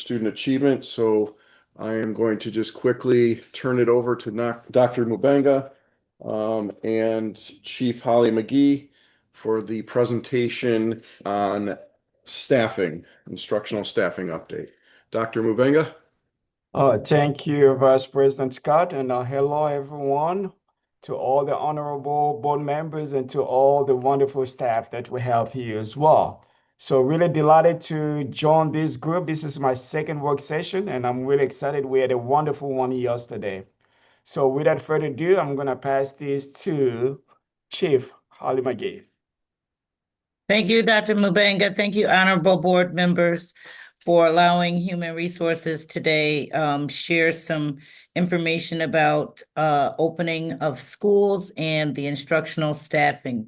student achievement. So I am going to just quickly turn it over to Dr. Mubenga and Chief Holly McGee for the presentation on staffing, instructional staffing update. Dr. Mubenga? Thank you, Vice President Scott, and hello, everyone, to all the honorable board members and to all the wonderful staff that we have here as well. So really delighted to join this group. This is my second work session, and I'm really excited. We had a wonderful one yesterday. So without further ado, I'm going to pass this to Chief Holly McGee. Thank you, Dr. Mubenga. Thank you, honorable board members, for allowing Human Resources today share some information about opening of schools and the instructional staffing.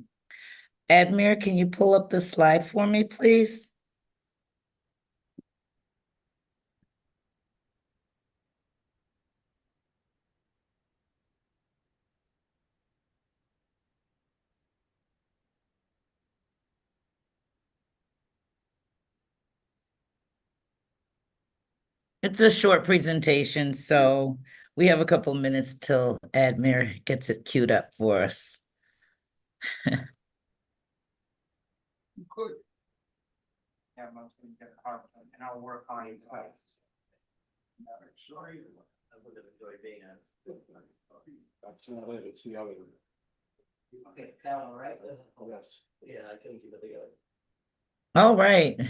Admir, can you pull up the slide for me, please? It's a short presentation, so we have a couple minutes till Admir gets it queued up for us. Good. Yeah, most of them get and I'll work on it. Sorry. I would have enjoyed being on. That's not it, it's the other. Okay, that one, right? Yes. Yeah, I couldn't keep it together. All right.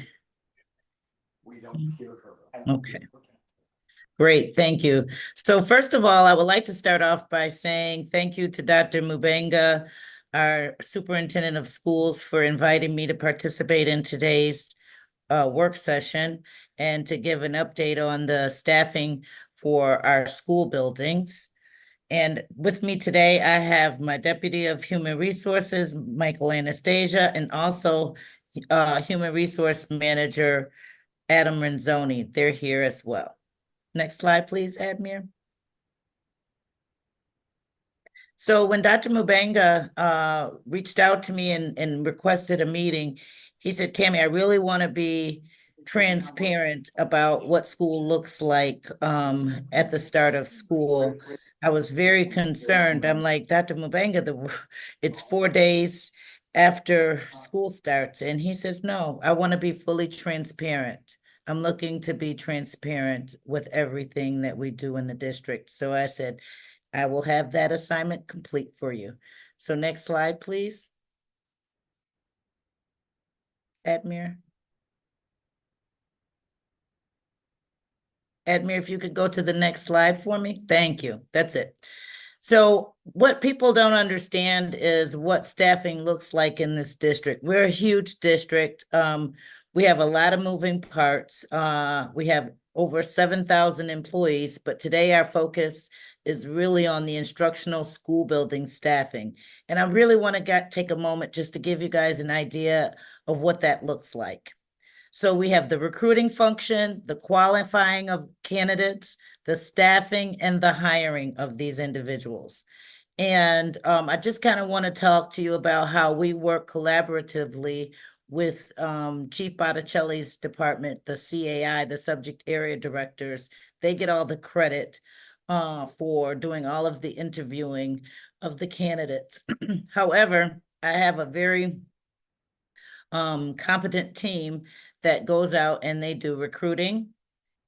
We don't hear her. Okay. Great, thank you. So first of all, I would like to start off by saying thank you to Dr. Mubenga, our superintendent of schools, for inviting me to participate in today's work session and to give an update on the staffing for our school buildings. And with me today, I have my Deputy of Human Resources, Michael Anastasia, and also Human Resource Manager, Adam Renzoni. They're here as well. Next slide, please, Admir. So when Dr. Mubenga reached out to me and requested a meeting, he said, Tammy, I really want to be transparent about what school looks like at the start of school. I was very concerned. I'm like, Dr. Mubenga, it's 4 days after school starts. And he says, no, I want to be fully transparent. I'm looking to be transparent with everything that we do in the district. So I said, I will have that assignment complete for you. So next slide, please. Admir. Admir, if you could go to the next slide for me. Thank you. That's it. So what people don't understand is what staffing looks like in this district. We're a huge district. We have a lot of moving parts. We have over 7,000 employees, but today our focus is really on the instructional school building staffing. And I really want to take a moment just to give you guys an idea of what that looks like. So we have the recruiting function, the qualifying of candidates, the staffing, and the hiring of these individuals. And I just kind of want to talk to you about how we work collaboratively with Chief Botticelli's department, the CAI, the subject area directors. They get all the credit for doing all of the interviewing of the candidates. However, I have a very competent team that goes out and they do recruiting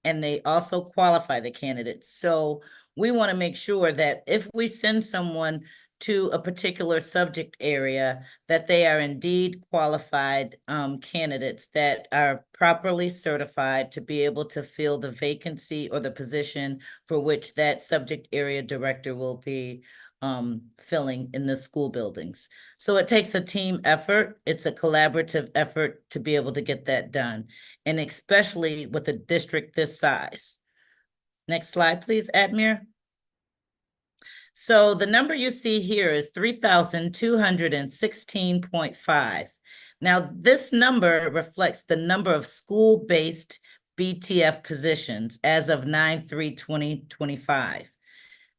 and they also qualify the candidates. So we want to make sure that if we send someone to a particular subject area, that they are indeed qualified candidates that are properly certified to be able to fill the vacancy or the position for which that subject area director will be filling in the school buildings. So it takes a team effort. It's a collaborative effort to be able to get that done, and especially with a district this size. Next slide, please, Admir. So the number you see here is 3,216.5. Now, this number reflects the number of school-based BTF positions as of 9/3/2025.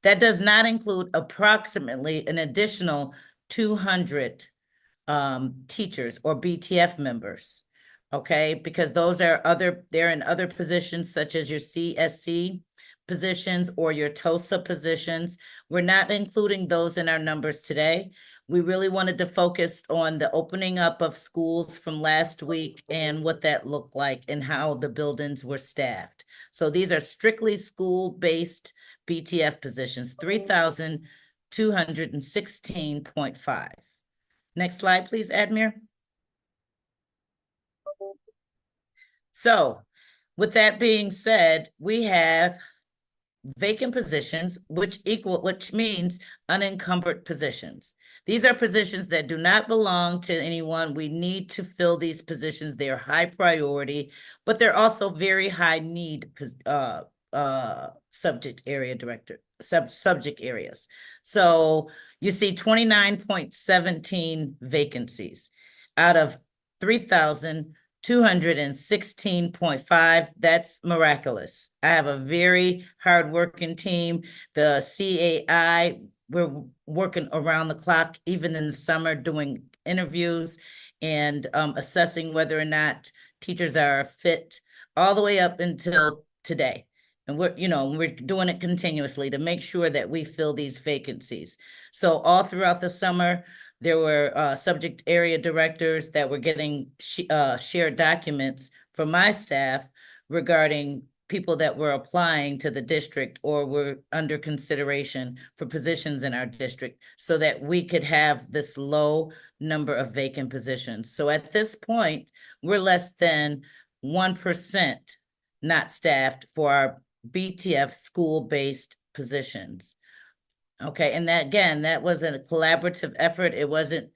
That does not include approximately an additional 200 teachers or BTF members. Okay, because those are they're in other positions such as your CSC positions or your TOSA positions. We're not including those in our numbers today. We really wanted to focus on the opening up of schools from last week and what that looked like and how the buildings were staffed. So these are strictly school-based BTF positions, 3,216.5. Next slide, please, Admir. So with that being said, we have vacant positions, which means unencumbered positions. These are positions that do not belong to anyone. We need to fill these positions. They're high priority, but they're also very high need subject areas. So you see 29.17 vacancies out of 3,216.5. That's miraculous. I have a very hardworking team. The CAI, we're working around the clock, even in the summer, doing interviews and assessing whether or not teachers are fit all the way up until today. And we're doing it continuously to make sure that we fill these vacancies. So all throughout the summer, there were subject area directors that were getting shared documents from my staff regarding people that were applying to the district or were under consideration for positions in our district so that we could have this low number of vacant positions. So at this point, we're less than 1% not staffed for our BTF school-based positions. Okay, and that was a collaborative effort. It wasn't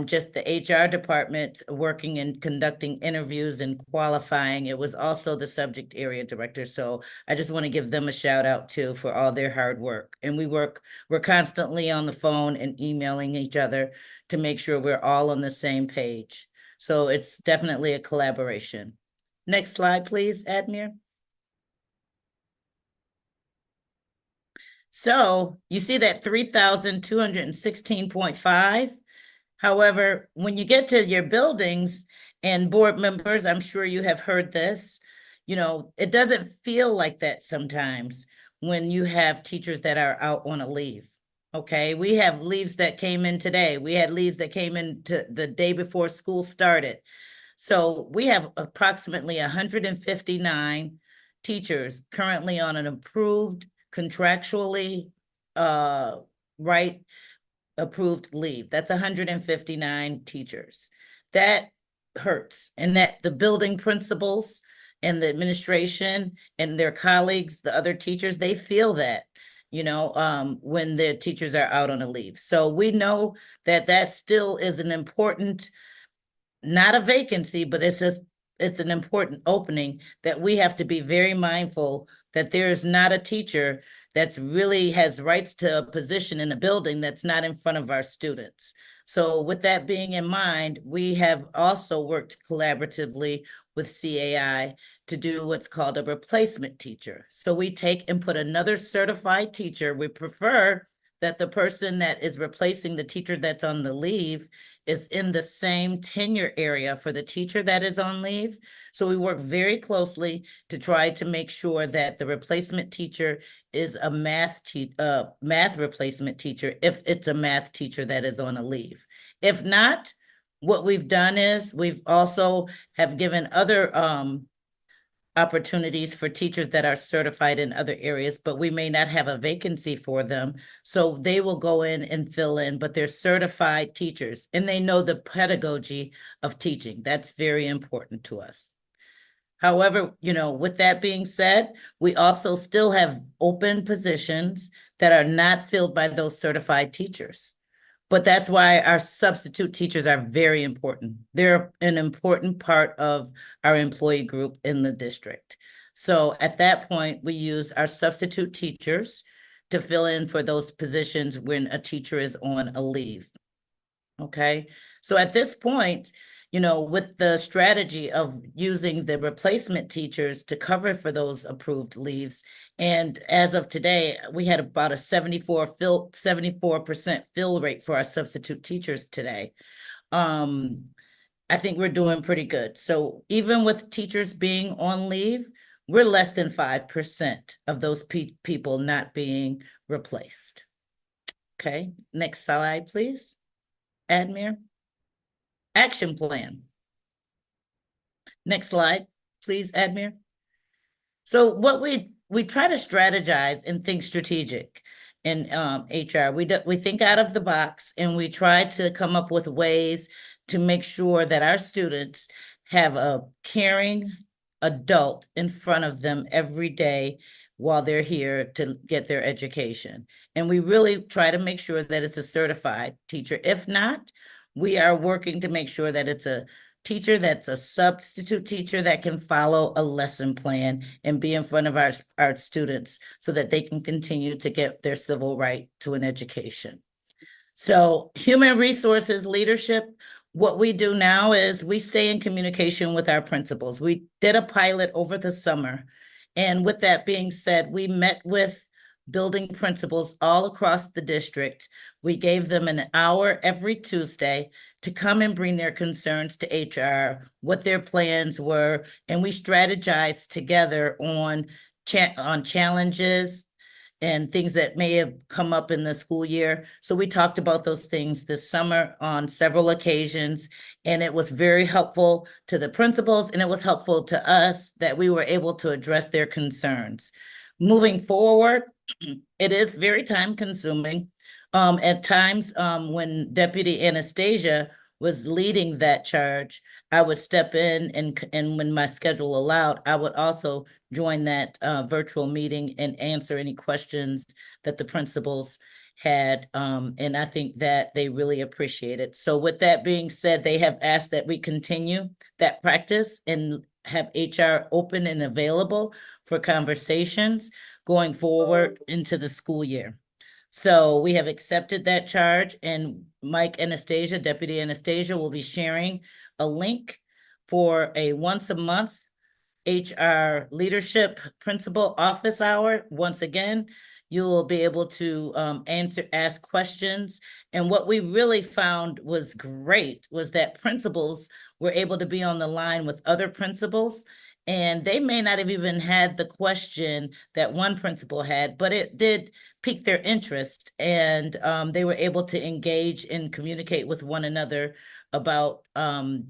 just the HR department working and conducting interviews and qualifying. It was also the subject area director. So I just want to give them a shout out too for all their hard work. And we're constantly on the phone and emailing each other to make sure we're all on the same page. So it's definitely a collaboration. Next slide, please, Admir. So you see that 3,216.5. However, when you get to your buildings and board members, I'm sure you have heard this, it doesn't feel like that sometimes when you have teachers that are out on a leave. Okay, we have leaves that came in today. We had leaves that came in the day before school started. So we have approximately 159 teachers currently on an approved contractually approved leave. That's 159 teachers. That hurts, and that the building principals and the administration and their colleagues, the other teachers, they feel that, when the teachers are out on a leave. So we know that still is an important, not a vacancy, but it's an important opening that we have to be very mindful that there's not a teacher that's really has rights to a position in the building that's not in front of our students. So with that being in mind, we have also worked collaboratively with CAI to do what's called a replacement teacher. So we take and put another certified teacher. We prefer that the person that is replacing the teacher that's on the leave is in the same tenure area for the teacher that is on leave. So we work very closely to try to make sure that the replacement teacher is a math replacement teacher if it's a math teacher that is on a leave. If not, what we've done is we've also have given other opportunities for teachers that are certified in other areas, but we may not have a vacancy for them. So they will go in and fill in, but they're certified teachers and they know the pedagogy of teaching. That's very important to us. However, with that being said, we also still have open positions that are not filled by those certified teachers. But that's why our substitute teachers are very important. They're an important part of our employee group in the district. So at that point, we use our substitute teachers to fill in for those positions when a teacher is on a leave. Okay, so at this point, with the strategy of using the replacement teachers to cover for those approved leaves, and as of today, we had about a 74% fill rate for our substitute teachers today. I think we're doing pretty good. So even with teachers being on leave, we're less than 5% of those people not being replaced. Okay, next slide, please. Admir. Action plan. Next slide, please, Admir. So what we try to strategize and think strategic in HR. We think out of the box, and we try to come up with ways to make sure that our students have a caring adult in front of them every day while they're here to get their education. And we really try to make sure that it's a certified teacher. If not, we are working to make sure that it's a teacher that's a substitute teacher that can follow a lesson plan and be in front of our students so that they can continue to get their civil right to an education. So human resources leadership, what we do now is we stay in communication with our principals. We did a pilot over the summer. And with that being said, we met with building principals all across the district. We gave them an hour every Tuesday to come and bring their concerns to HR, what their plans were, and we strategized together on challenges and things that may have come up in the school year. So we talked about those things this summer on several occasions, and it was very helpful to the principals, and it was helpful to us that we were able to address their concerns. Moving forward, it is very time consuming. At times, when Deputy Anastasia was leading that charge, I would step in, and when my schedule allowed, I would also join that virtual meeting and answer any questions that the principals had. And I think that they really appreciate it. So with that being said, they have asked that we continue that practice and have HR open and available for conversations going forward into the school year. So we have accepted that charge, and Mike Anastasia, Deputy Anastasia, will be sharing a link for a once a month HR leadership principal office hour. Once again, you will be able to ask questions. And what we really found was great was that principals were able to be on the line with other principals, and they may not have even had the question that one principal had, but it did pique their interest, and they were able to engage and communicate with one another about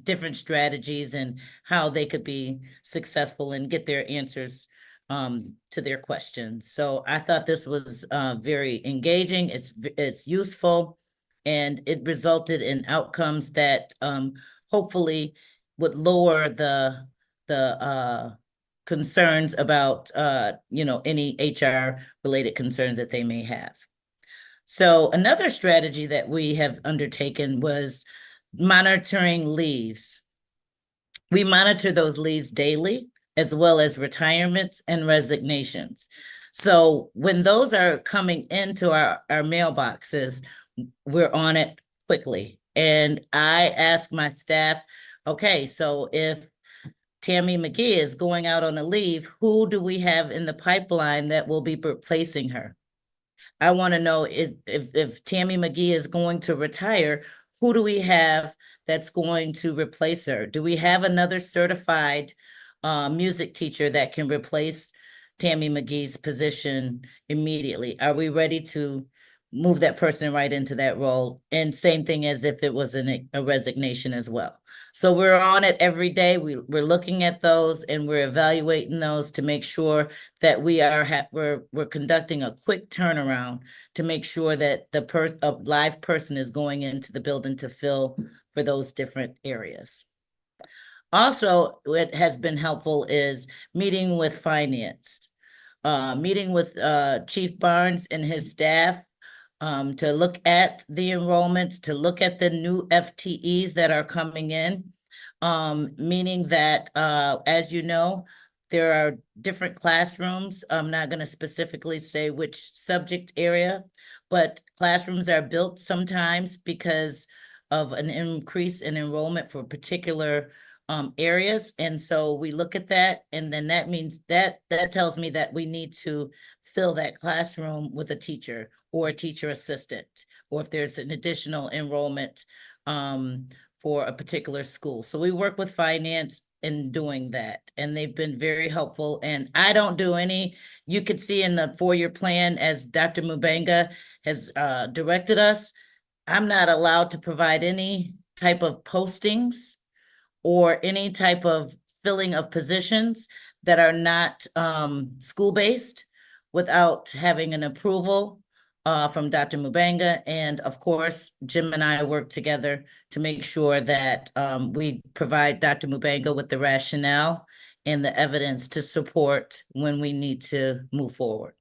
different strategies and how they could be successful and get their answers to their questions. So I thought this was very engaging. It's useful, and it resulted in outcomes that hopefully would lower the concerns about any HR related concerns that they may have. So another strategy that we have undertaken was monitoring leaves. We monitor those leaves daily, as well as retirements and resignations. So when those are coming into our mailboxes, we're on it quickly. And I ask my staff, okay, so if Tammy McGee is going out on a leave, who do we have in the pipeline that will be replacing her? I want to know if Tammy McGee is going to retire, who do we have that's going to replace her? Do we have another certified music teacher that can replace Tammy McGee's position immediately? Are we ready to move that person right into that role? And same thing as if it was a resignation as well. So we're on it every day. We're looking at those, and we're evaluating those to make sure that we're conducting a quick turnaround to make sure that a live person is going into the building to fill for those different areas. Also, what has been helpful is meeting with finance, meeting with Chief Barnes and his staff to look at the enrollments, to look at the new FTEs that are coming in, meaning that, as you know, there are different classrooms. I'm not going to specifically say which subject area, but classrooms are built sometimes because of an increase in enrollment for particular areas. And so we look at that, and then that means that tells me that we need to fill that classroom with a teacher or a teacher assistant, or if there's an additional enrollment for a particular school. So we work with finance in doing that, and they've been very helpful. And I don't do any, you could see in the 4-year plan, as Dr. Mubanga has directed us, I'm not allowed to provide any type of postings or any type of filling of positions that are not school-based without having an approval from Dr. Mubanga. And of course, Jim and I work together to make sure that we provide Dr. Mubanga with the rationale and the evidence to support when we need to move forward.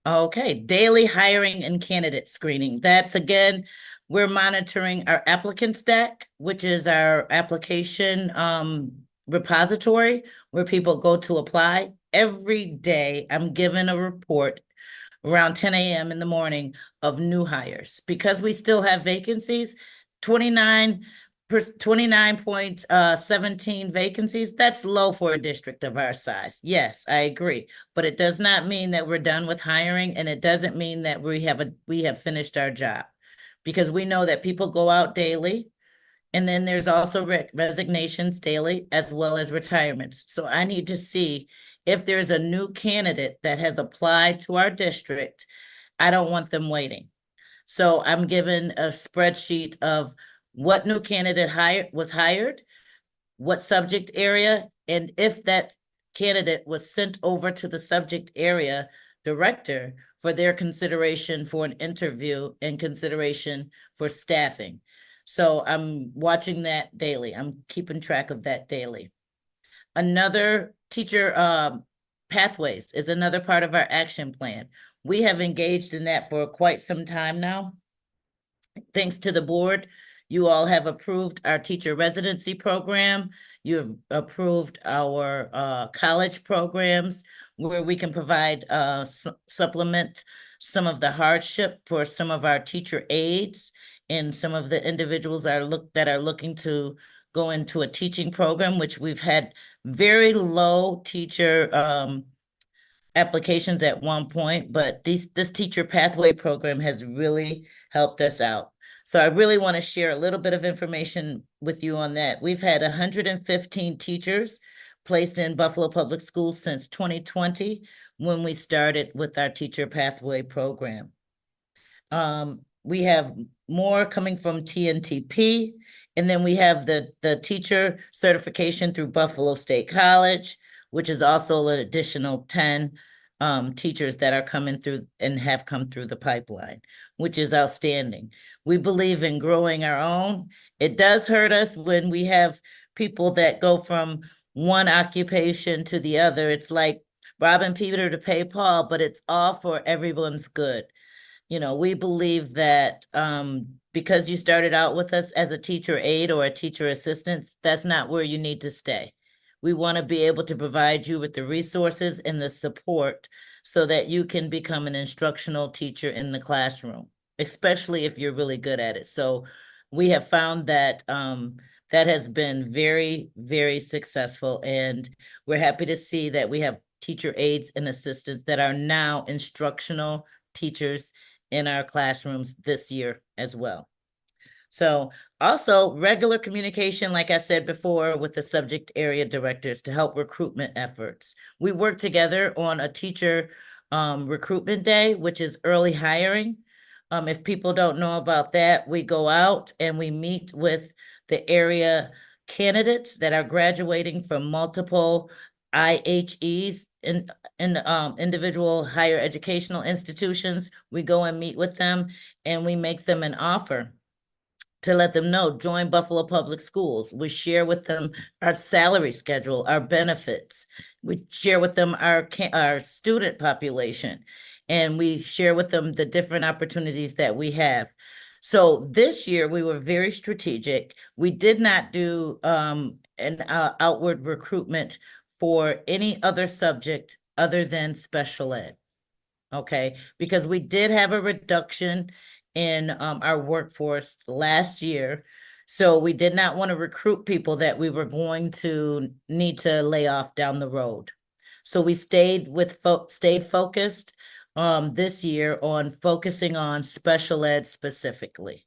Okay, daily hiring and candidate screening. That's, again, we're monitoring our applicant stack, which is our application repository where people go to apply. Every day, I'm given a report around 10 a.m. in the morning of new hires. Because we still have vacancies, 29.17 vacancies, that's low for a district of our size. Yes, I agree. But it does not mean that we're done with hiring, and it doesn't mean that we have finished our job. Because we know that people go out daily, and then there's also resignations daily as well as retirements. So I need to see if there's a new candidate that has applied to our district. I don't want them waiting. So I'm given a spreadsheet of what new candidate was hired, what subject area, and if that candidate was sent over to the subject area director for their consideration for an interview and consideration for staffing. So I'm watching that daily. I'm keeping track of that daily. Another teacher pathways is another part of our action plan. We have engaged in that for quite some time now. Thanks to the board, you all have approved our teacher residency program. You have approved our college programs where we can provide supplement some of the hardship for some of our teacher aides and some of the individuals that are looking to go into a teaching program, which we've had very low teacher applications at one point, but this teacher pathway program has really helped us out. So I really want to share a little bit of information with you on that. We've had 115 teachers placed in Buffalo Public Schools since 2020 when we started with our teacher pathway program. We have more coming from TNTP, and then we have the teacher certification through Buffalo State College, which is also an additional 10 teachers that are coming through and have come through the pipeline, which is outstanding. We believe in growing our own. It does hurt us when we have people that go from one occupation to the other. It's like robbing Peter to pay Paul, but it's all for everyone's good. You know, we believe that because you started out with us as a teacher aide or a teacher assistant, that's not where you need to stay. We want to be able to provide you with the resources and the support so that you can become an instructional teacher in the classroom, especially if you're really good at it. So we have found that that has been very, very successful, and we're happy to see that we have teacher aides and assistants that are now instructional teachers in our classrooms this year as well. So also regular communication, like I said before, with the subject area directors to help recruitment efforts. We work together on a teacher recruitment day, which is early hiring. If people don't know about that, we go out and we meet with the area candidates that are graduating from multiple IHEs in individual higher educational institutions. We go and meet with them and we make them an offer to let them know, join Buffalo Public Schools. We share with them our salary schedule, our benefits. We share with them our student population, and we share with them the different opportunities that we have. So this year we were very strategic. We did not do an outward recruitment for any other subject other than special ed, okay? Because we did have a reduction in our workforce last year. So we did not want to recruit people that we were going to need to lay off down the road. So we stayed focused this year on focusing on special ed specifically.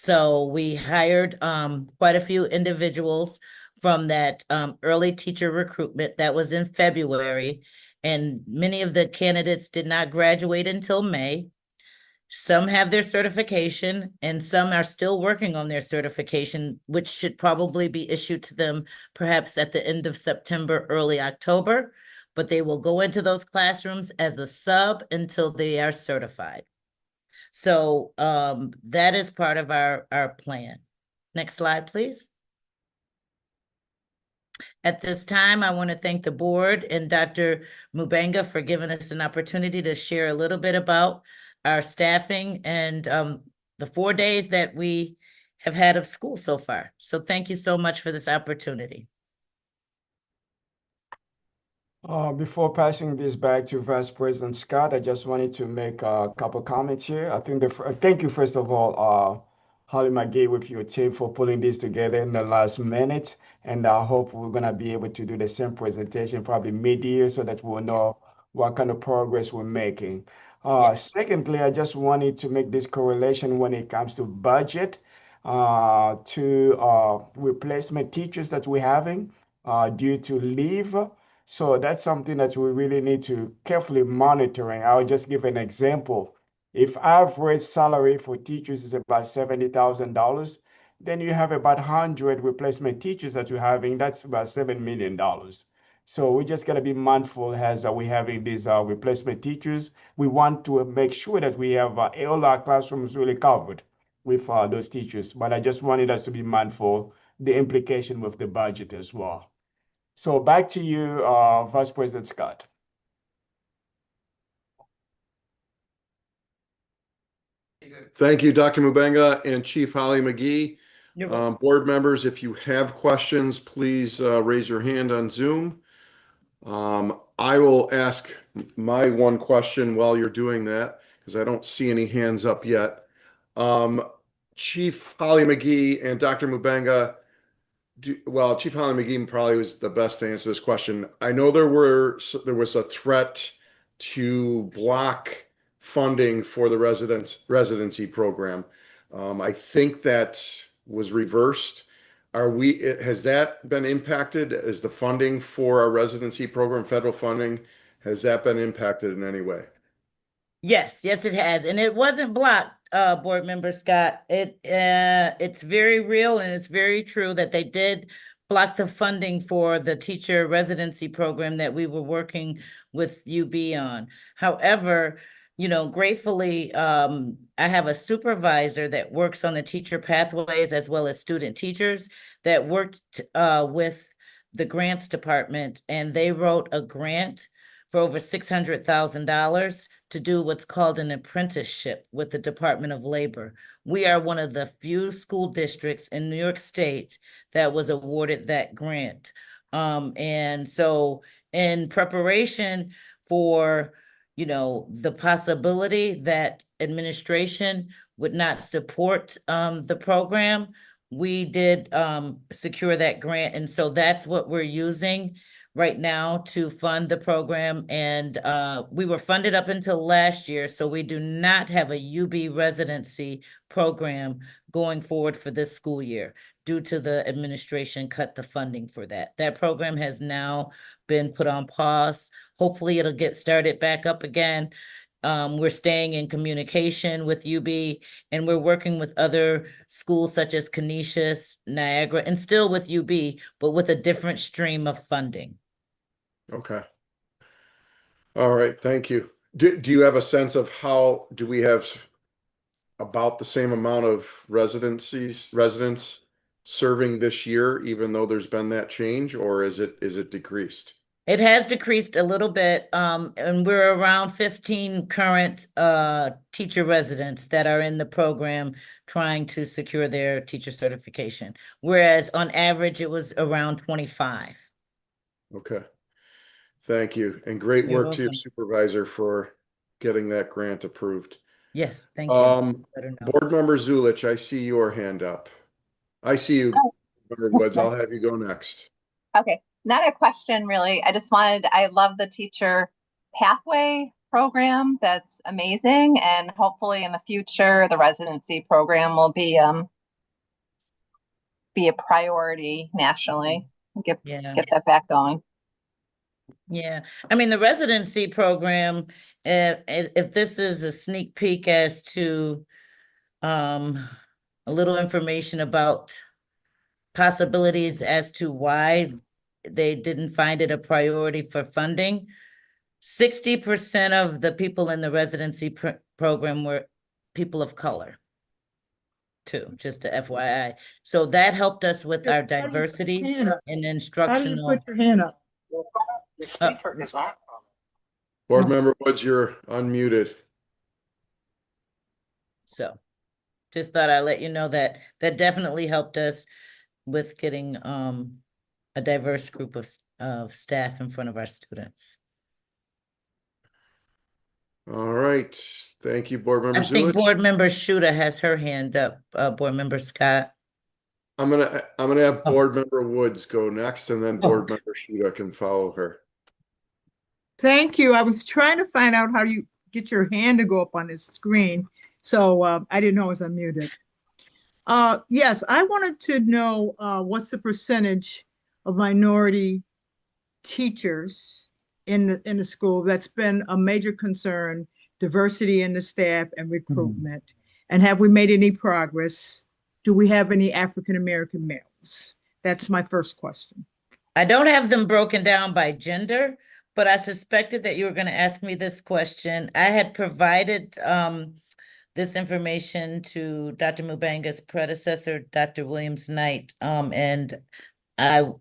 So we hired quite a few individuals from that early teacher recruitment that was in February. And many of the candidates did not graduate until May. Some have their certification and some are still working on their certification, which should probably be issued to them perhaps at the end of September, early October. But they will go into those classrooms as a sub until they are certified. So that is part of our plan. Next slide, please. At this time, I want to thank the board and Dr. Mubanga for giving us an opportunity to share a little bit about our staffing and the 4 days that we have had of school so far. So thank you so much for this opportunity. Before passing this back to Vice President Scott, I just wanted to make a couple comments here. I think thank you, first of all, Holly McGee with your team for pulling this together in the last minute. And I hope we're going to be able to do the same presentation probably mid-year so that we'll know what kind of progress we're making. Secondly, I just wanted to make this correlation when it comes to budget to replacement teachers that we're having due to leave. So that's something that we really need to carefully monitoring. I'll just give an example. If average salary for teachers is about $70,000, then you have about 100 replacement teachers that you're having. That's about $7 million. So we just got to be mindful as we're having these replacement teachers. We want to make sure that we have all our classrooms really covered with those teachers. But I just wanted us to be mindful the implication with the budget as well. So back to you, Vice President Scott. Thank you, Dr. Mubanga and Chief Holly McGee. You're welcome. Board members, if you have questions, please raise your hand on Zoom. I will ask my one question while you're doing that, because I don't see any hands up yet. Chief Holly McGee and Dr. Mubanga, Chief Holly McGee probably was the best to answer this question. I know there was a threat to block funding for the residency program. I think that was reversed. Has that been impacted? Is the funding for our residency program, federal funding, has that been impacted in any way? Yes, it has. And it wasn't blocked, board member Scott. It's very real and it's very true that they did block the funding for the teacher residency program that we were working with UB on. However, gratefully, I have a supervisor that works on the teacher pathways as well as student teachers that worked with the grants department, and they wrote a grant for over $600,000 to do what's called an apprenticeship with the Department of Labor. We are one of the few school districts in New York State that was awarded that grant. And so in preparation for, the possibility that administration would not support the program, we did secure that grant. And so that's what we're using right now to fund the program. And we were funded up until last year, so we do not have a UB residency program going forward for this school year due to the administration cut the funding for that. That program has now been put on pause. Hopefully it'll get started back up again. We're staying in communication with UB, and we're working with other schools such as Canisius, Niagara, and still with UB, but with a different stream of funding. Okay. All right, thank you. Do you have a sense of do we have about the same amount of residents serving this year, even though there's been that change, or is it decreased? It has decreased a little bit, and we're around 15 current teacher residents that are in the program trying to secure their teacher certification, whereas on average it was around 25. Okay. Thank you. And great You're work to your welcome. supervisor for getting that grant approved. Yes, thank you. Let her know. Board Member Zulich, I see your hand up. I see you, Member Woods. I'll have you go next. Okay, not a question really. I love the teacher pathway program that's amazing, and hopefully in the future the residency program will be a priority nationally. Get Yeah. that back going. Yeah, I mean, the residency program, if this is a sneak peek as to a little information about possibilities as to why they didn't find it a priority for funding, 60% of the people in the residency program were people of color, too, just a FYI. So that helped us with our diversity and How do you instructional. put your hand up? The speaker is on. Board Oh. Member Woods, you're unmuted. So just thought I'd let you know that that definitely helped us with getting a diverse group of staff in front of our students. All right, thank you, Board Member I think Zulich. Board Member Shuda has her hand up, Board Member Scott. I'm gonna have Oh. Board Member Woods go next, and then Board Okay. Member Shuda can follow her. Thank you. I was trying to find out how do you get your hand to go up on this screen. So I didn't know it was unmuted. Yes, I wanted to know what's the percentage of minority teachers in the school. That's been a major concern, diversity in the staff and recruitment. And have we made any progress? Do we have any African-American males? That's my first question. I don't have them broken down by gender, but I suspected that you were going to ask me this question. I had provided this information to Dr. Mubanga's predecessor, Dr. Williams-Knight, and I,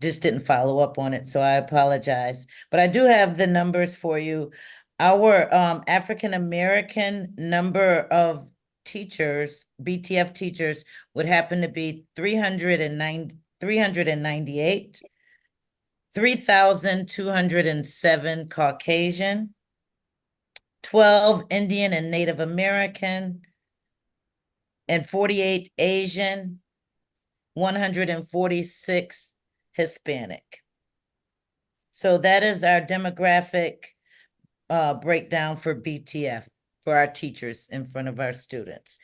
just didn't follow up on it, so I apologize. But I do have the numbers for you. Our African-American number of teachers, BTF teachers, would happen to be 398, 3,207 Caucasian, 12 Indian and Native American, and 48 Asian, 146 Hispanic. So that is our demographic breakdown for BTF, for our teachers in front of our students.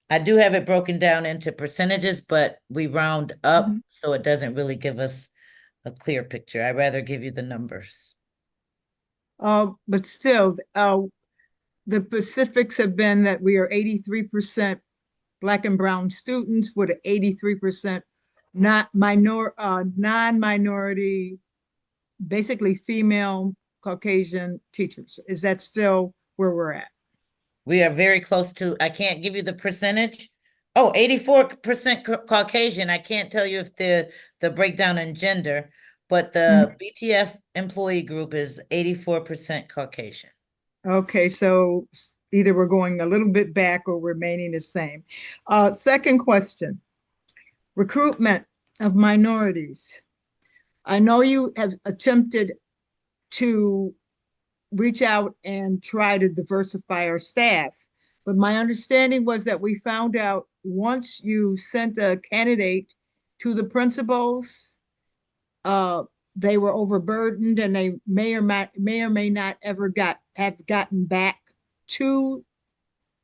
I do have it broken down into percentages, but we round up, so it doesn't really give us a clear picture. I'd rather give you the numbers. But still, the specifics have been that we are 83% Black and brown students with 83% non-minority, basically female Caucasian teachers. Is that still where we're at? We are very close to, I can't give you the percentage. Oh, 84% Caucasian. I can't tell you if the breakdown in gender, but the BTF employee group is 84% Caucasian. Okay, so either we're going a little bit back or remaining the same. Second question, recruitment of minorities. I know you have attempted to reach out and try to diversify our staff, but my understanding was that we found out once you sent a candidate to the principals, they were overburdened and they may or may not ever have gotten back to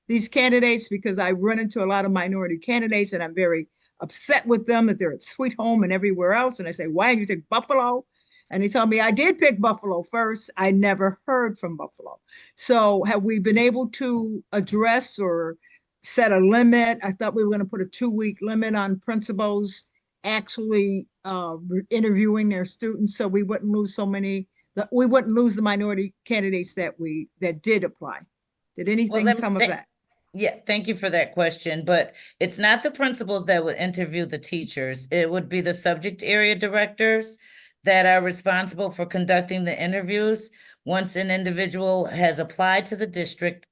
these candidates, because I run into a lot of minority candidates and I'm very upset with them that they're at Sweet Home and everywhere else. And I say, why did you take Buffalo? And they tell me I did pick Buffalo first. I never heard from Buffalo. So have we been able to address or set a limit? I thought we were going to put a 2-week limit on principals actually interviewing their students, so we wouldn't lose we wouldn't lose the minority candidates that did apply. Did anything come of that? Yeah, thank you for that question, but it's not the principals that would interview the teachers. It would be the subject area directors that are responsible for conducting the interviews. Once an individual has applied to the district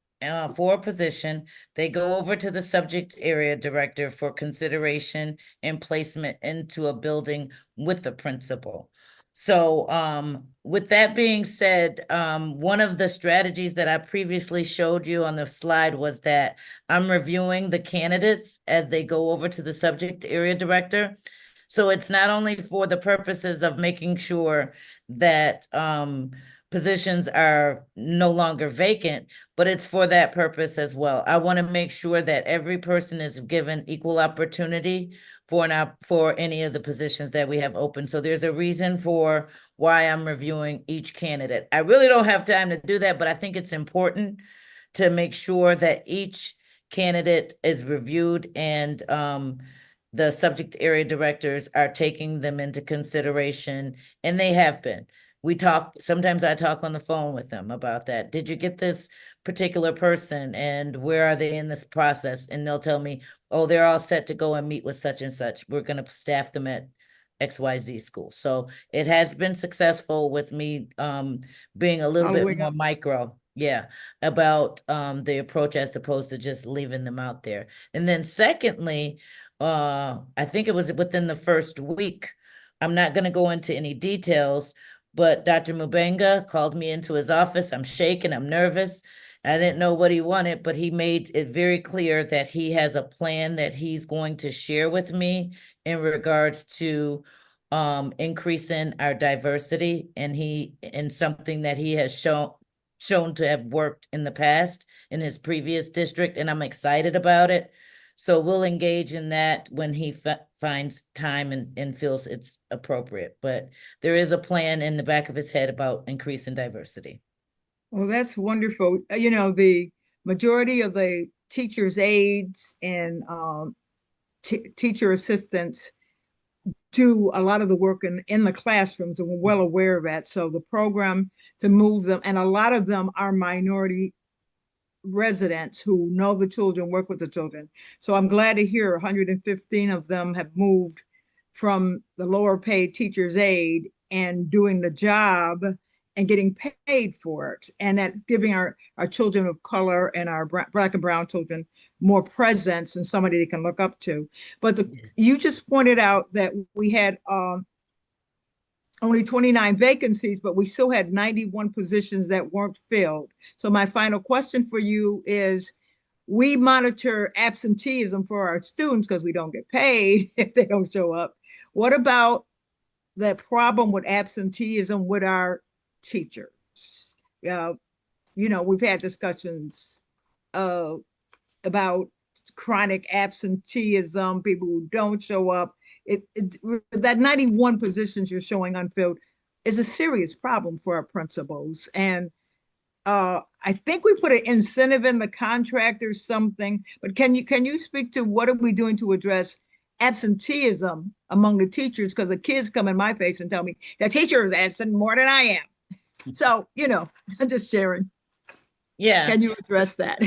for a position, they go over to the subject area director for consideration and placement into a building with the principal. So with that being said, one of the strategies that I previously showed you on the slide was that I'm reviewing the candidates as they go over to the subject area director. So it's not only for the purposes of making sure that positions are no longer vacant, but it's for that purpose as well. I want to make sure that every person is given equal opportunity for any of the positions that we have open. So there's a reason for why I'm reviewing each candidate. I really don't have time to do that, but I think it's important to make sure that each candidate is reviewed and the subject area directors are taking them into consideration, and they have been. Sometimes I talk on the phone with them about that. Did you get this particular person, and where are they in this process? And they'll tell me, oh, they're all set to go and meet with such and such. We're going to staff them at XYZ school. So it has been successful with me being a little bit Following more up. micro, about the approach as opposed to just leaving them out there. And then secondly, I think it was within the first week. I'm not going to go into any details, but Dr. Mubenga called me into his office. I'm shaking, I'm nervous. I didn't know what he wanted, but he made it very clear that he has a plan that he's going to share with me in regards to increasing our diversity, and something that he has shown to have worked in the past in his previous district, and I'm excited about it. So we'll engage in that when he finds time and feels it's appropriate. But there is a plan in the back of his head about increasing diversity. Well, that's wonderful. You know, the majority of the teachers' aides and teacher assistants do a lot of the work in the classrooms, and we're well aware of that. So the program to move them, and a lot of them are minority residents who know the children, work with the children. So I'm glad to hear 115 of them have moved from the lower paid teacher's aide and doing the job and getting paid for it. And that's giving our children of color and our Black and brown children more presence and somebody they can look up to. But you just pointed out that we had only 29 vacancies, but we still had 91 positions that weren't filled. So my final question for you is, we monitor absenteeism for our students because we don't get paid if they don't show up. What about the problem with absenteeism with our teachers? You know, we've had discussions about chronic absenteeism, people who don't show up. That 91 positions you're showing unfilled is a serious problem for our principals. And I think we put an incentive in the contract or something, but can you speak to what are we doing to address absenteeism among the teachers? Because the kids come in my face and tell me the teacher is absent more than I am. So, you know, I'm just sharing. Yeah. Can you address that?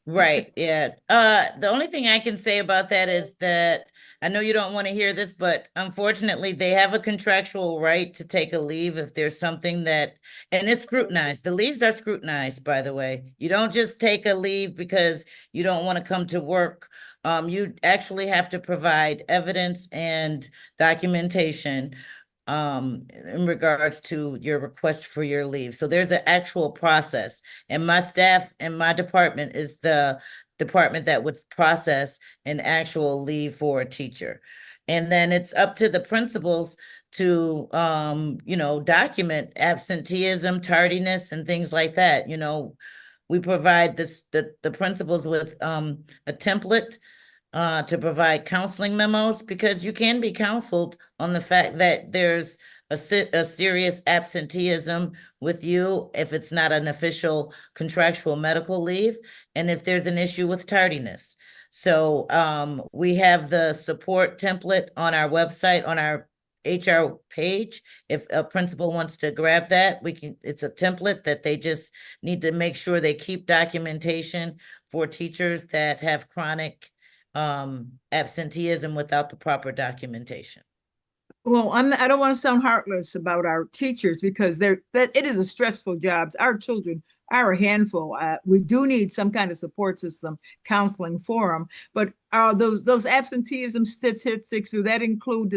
Right. Yeah. The only thing I can say about that is that I know you don't want to hear this, but unfortunately, they have a contractual right to take a leave if there's something and it's scrutinized. The leaves are scrutinized, by the way. You don't just take a leave because you don't want to come to work. You actually have to provide evidence and documentation in regards to your request for your leave. So there's an actual process, and my staff and my department is the department that would process an actual leave for a teacher. And then it's up to the principals to, document absenteeism, tardiness, and things like that. You know, we provide the principals with a template to provide counseling memos, because you can be counseled on the fact that there's a serious absenteeism with you if it's not an official contractual medical leave, and if there's an issue with tardiness. So we have the support template on our website, on our HR page. If a principal wants to grab that, it's a template that they just need to make sure they keep documentation for teachers that have chronic absenteeism without the proper documentation. Well, I don't want to sound heartless about our teachers, because it is a stressful job. Our children are a handful. We do need some kind of support system, counseling for them. But those absenteeism statistics, do that include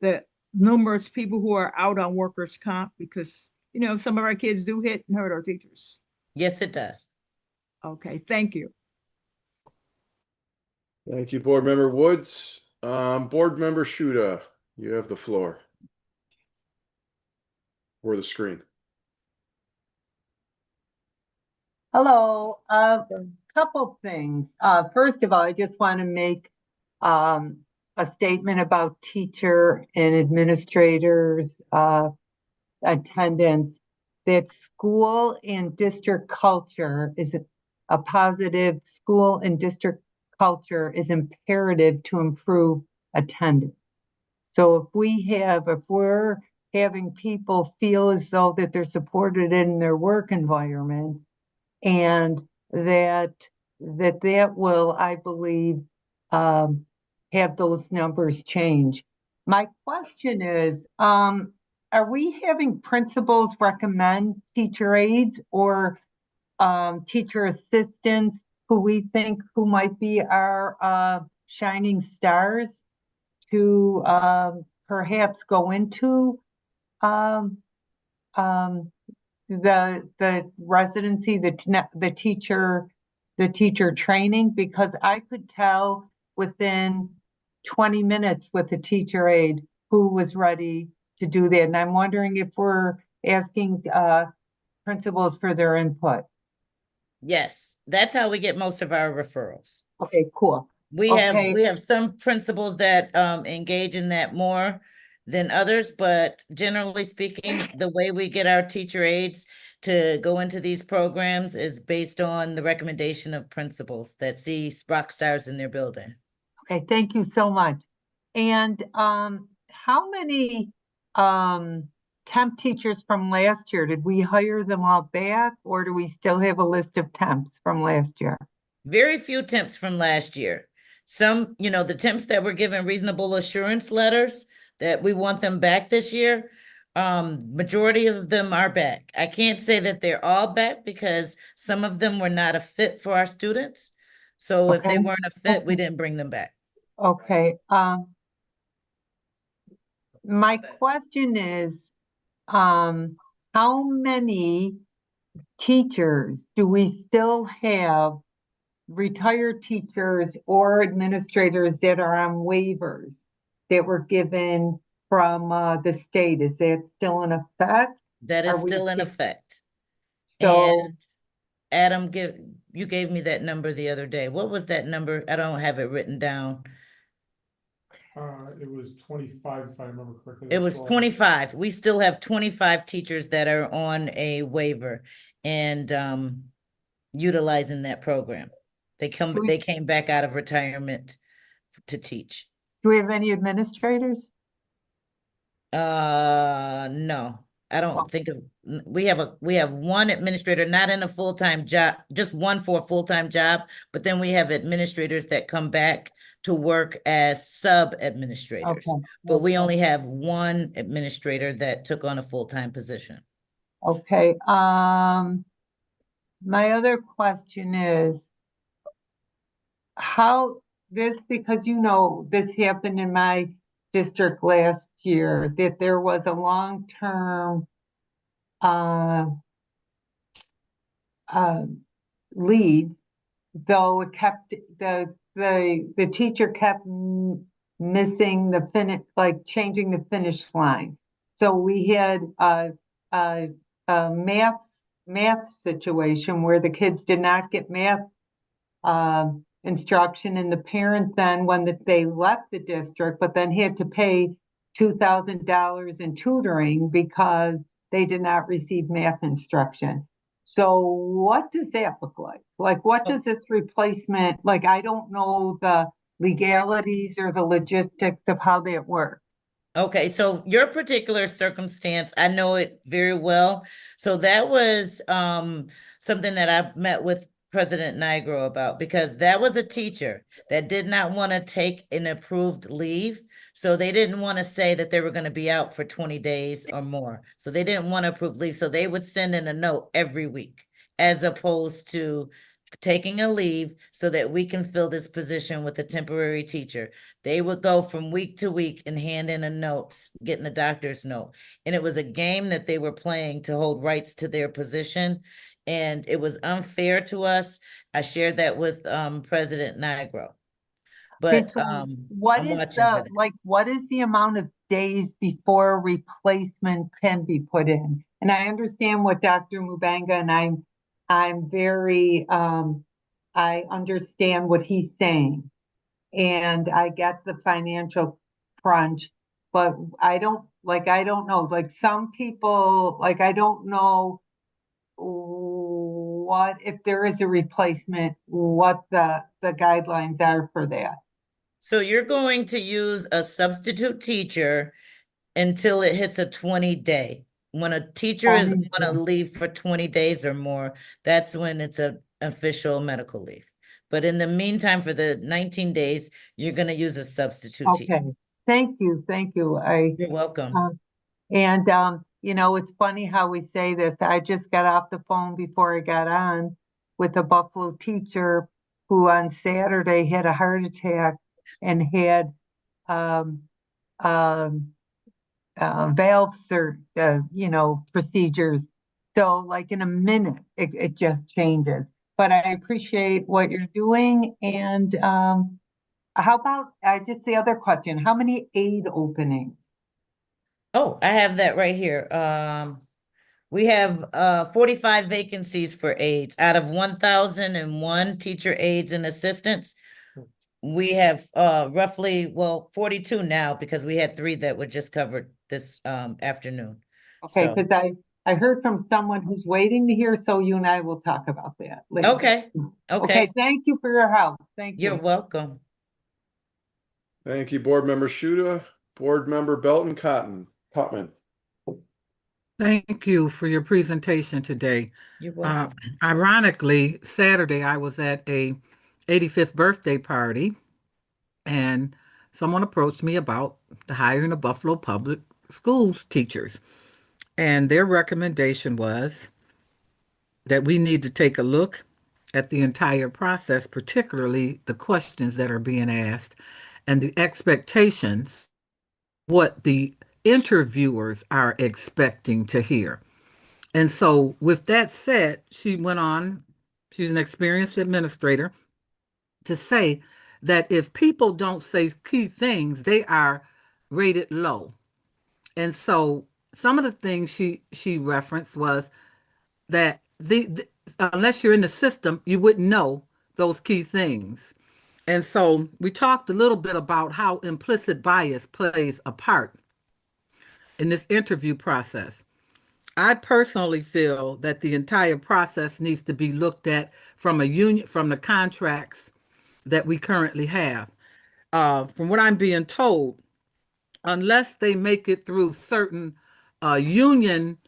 the numerous people who are out on workers' comp? Because, you know, some of our kids do hit and hurt our teachers. Yes, it does. Okay, thank you. Thank you, Board Member Woods. Board Member Shuda, you have the floor. Or the screen. Hello, couple things. First of all, I just want to make a statement about teacher and administrators attendance. That school and district culture is a positive school and district culture is imperative to improve attendance. So if we're having people feel as though that they're supported in their work environment, and that will, I believe, have those numbers change. My question is, are we having principals recommend teacher aides or teacher assistants who we think who might be our shining stars to perhaps go into the residency, the teacher training? Because I could tell within 20 minutes with the teacher aide who was ready to do that. And I'm wondering if we're asking principals for their input. Yes, that's how we get most of our referrals. Okay, cool. We Okay. have some principals that engage in that more than others, but generally speaking, the way we get our teacher aides to go into these programs is based on the recommendation of principals that see rock stars in their building. Okay, thank you so much. And how many temp teachers from last year, did we hire them all back, or do we still have a list of temps from last year? Very few temps from last year. Some, the temps that were given reasonable assurance letters that we want them back this year, majority of them are back. I can't say that they're all back because some of them were not a fit for our students. So if they Okay. weren't a fit, we didn't bring them back. Okay. My question is, how many teachers do we still have, retired teachers or administrators that are on waivers that were given from the state? Is that still in effect? That is Are we still in still- effect. So, And Adam, you gave me that number the other day. What was that number? I don't have it written down. It was 25, if I remember correctly. It was 25. We still have 25 teachers that are on a waiver and utilizing that program. They came back out of retirement to teach. do we have any administrators? No, I don't think we have one administrator, not in a full-time job, just one for a full-time job, but then we have administrators that come back to work as sub-administrators. Okay. But we only have one administrator that took on a full-time position. Okay. My other question is, because this happened in my district last year, that there was a long-term lead, though it kept the teacher kept missing the finish, like changing the finish line. So we had a math situation where the kids did not get math instruction, and the parent then, when they left the district, but then had to pay $2,000 in tutoring because they did not receive math instruction. So what does that look like? Like, what does this replacement, like, I don't know the legalities or the logistics of how that works. Okay, so your particular circumstance, I know it very well. So that was something that I met with President Nigro about, because that was a teacher that did not want to take an approved leave. So they didn't want to say that they were going to be out for 20 days or more. So they didn't want to approve leave. So they would send in a note every week, as opposed to taking a leave so that we can fill this position with a temporary teacher. They would go from week to week and hand in a note, getting the doctor's note. And it was a game that they were playing to hold rights to their position. And it was unfair to us. I shared that with President Nigro. But Okay, so I'm what is watching for that. what is the amount of days before replacement can be put in? And I understand what Dr. Mubanga and I'm very, I understand what he's saying. And I get the financial crunch, but I don't know, like some people, like I don't know what, if there is a replacement, what the guidelines are for that. So you're going to use a substitute teacher until it hits a 20-day. When a teacher is 20 on a days. leave for 20 days or more, that's when it's an official medical leave. But in the meantime, for the 19 days, you're going to use a substitute teacher. Okay, thank you, You're welcome. and you know, it's funny how we say this. I just got off the phone before I got on with a Buffalo teacher who on Saturday had a heart attack and had valve you know, procedures. So like in a minute, it just changes. But I appreciate what you're doing. And how about, just the other question, how many aide openings? Oh, I have that right here. We have 45 vacancies for aides out of 1,001 teacher aides and assistants. We have roughly, well, 42 now because we had 3 that were just covered this afternoon. Okay, So- because I heard from someone who's waiting to hear, so you and I will talk about that later. Okay, Okay, thank you for your help. Thank you're you. welcome. Thank you, Board Member Shuda. Board Member Belton Cotman. Thank you for your presentation today. You're welcome. Ironically, Saturday I was at a 85th birthday party and someone approached me about the hiring of Buffalo Public Schools teachers. And their recommendation was that we need to take a look at the entire process, particularly the questions that are being asked and the expectations, what the interviewers are expecting to hear. And so with that said, she went on, she's an experienced administrator, to say that if people don't say key things, they are rated low. And so some of the things she referenced was that unless you're in the system, you wouldn't know those key things. And so we talked a little bit about how implicit bias plays a part in this interview process. I personally feel that the entire process needs to be looked at from the contracts that we currently have. From what I'm being told, unless they make it through certain union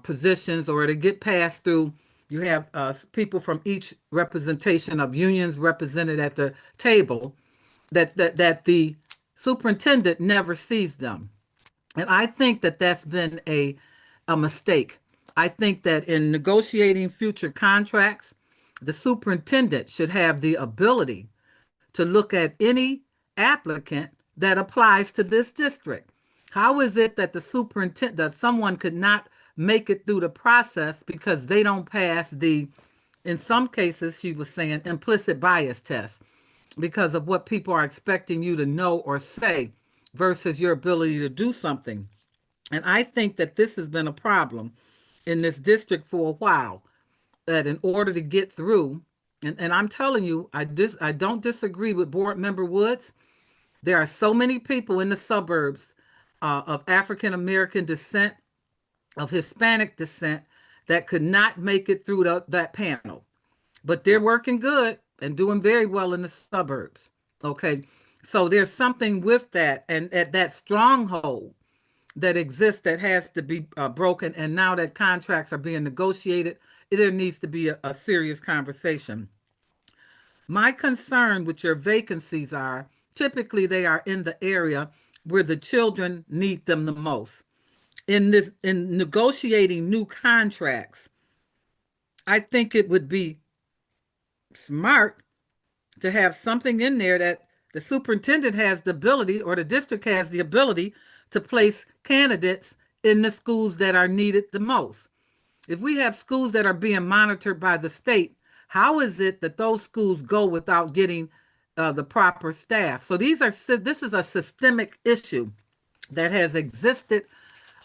positions or to get passed through, you have people from each representation of unions represented at the table, that the superintendent never sees them. And I think that that's been a mistake. I think that in negotiating future contracts, the superintendent should have the ability to look at any applicant that applies to this district. How is it that the superintendent, that someone could not make it through the process because they don't pass the, in some cases, she was saying, implicit bias test because of what people are expecting you to know or say versus your ability to do something. And I think that this has been a problem in this district for a while, that in order to get through, and I'm telling you, I don't disagree with Board Member Woods. There are so many people in the suburbs of African American descent, of Hispanic descent, that could not make it through that panel. But they're working good and doing very well in the suburbs. Okay, so there's something with that, and at that stronghold that exists that has to be broken. And now that contracts are being negotiated, there needs to be a serious conversation. My concern with your vacancies are typically they are in the area where the children need them the most. In negotiating new contracts, I think it would be smart to have something in there that the superintendent has the ability, or the district has the ability, to place candidates in the schools that are needed the most. If we have schools that are being monitored by the state, how is it that those schools go without getting the proper staff? So this is a systemic issue that has existed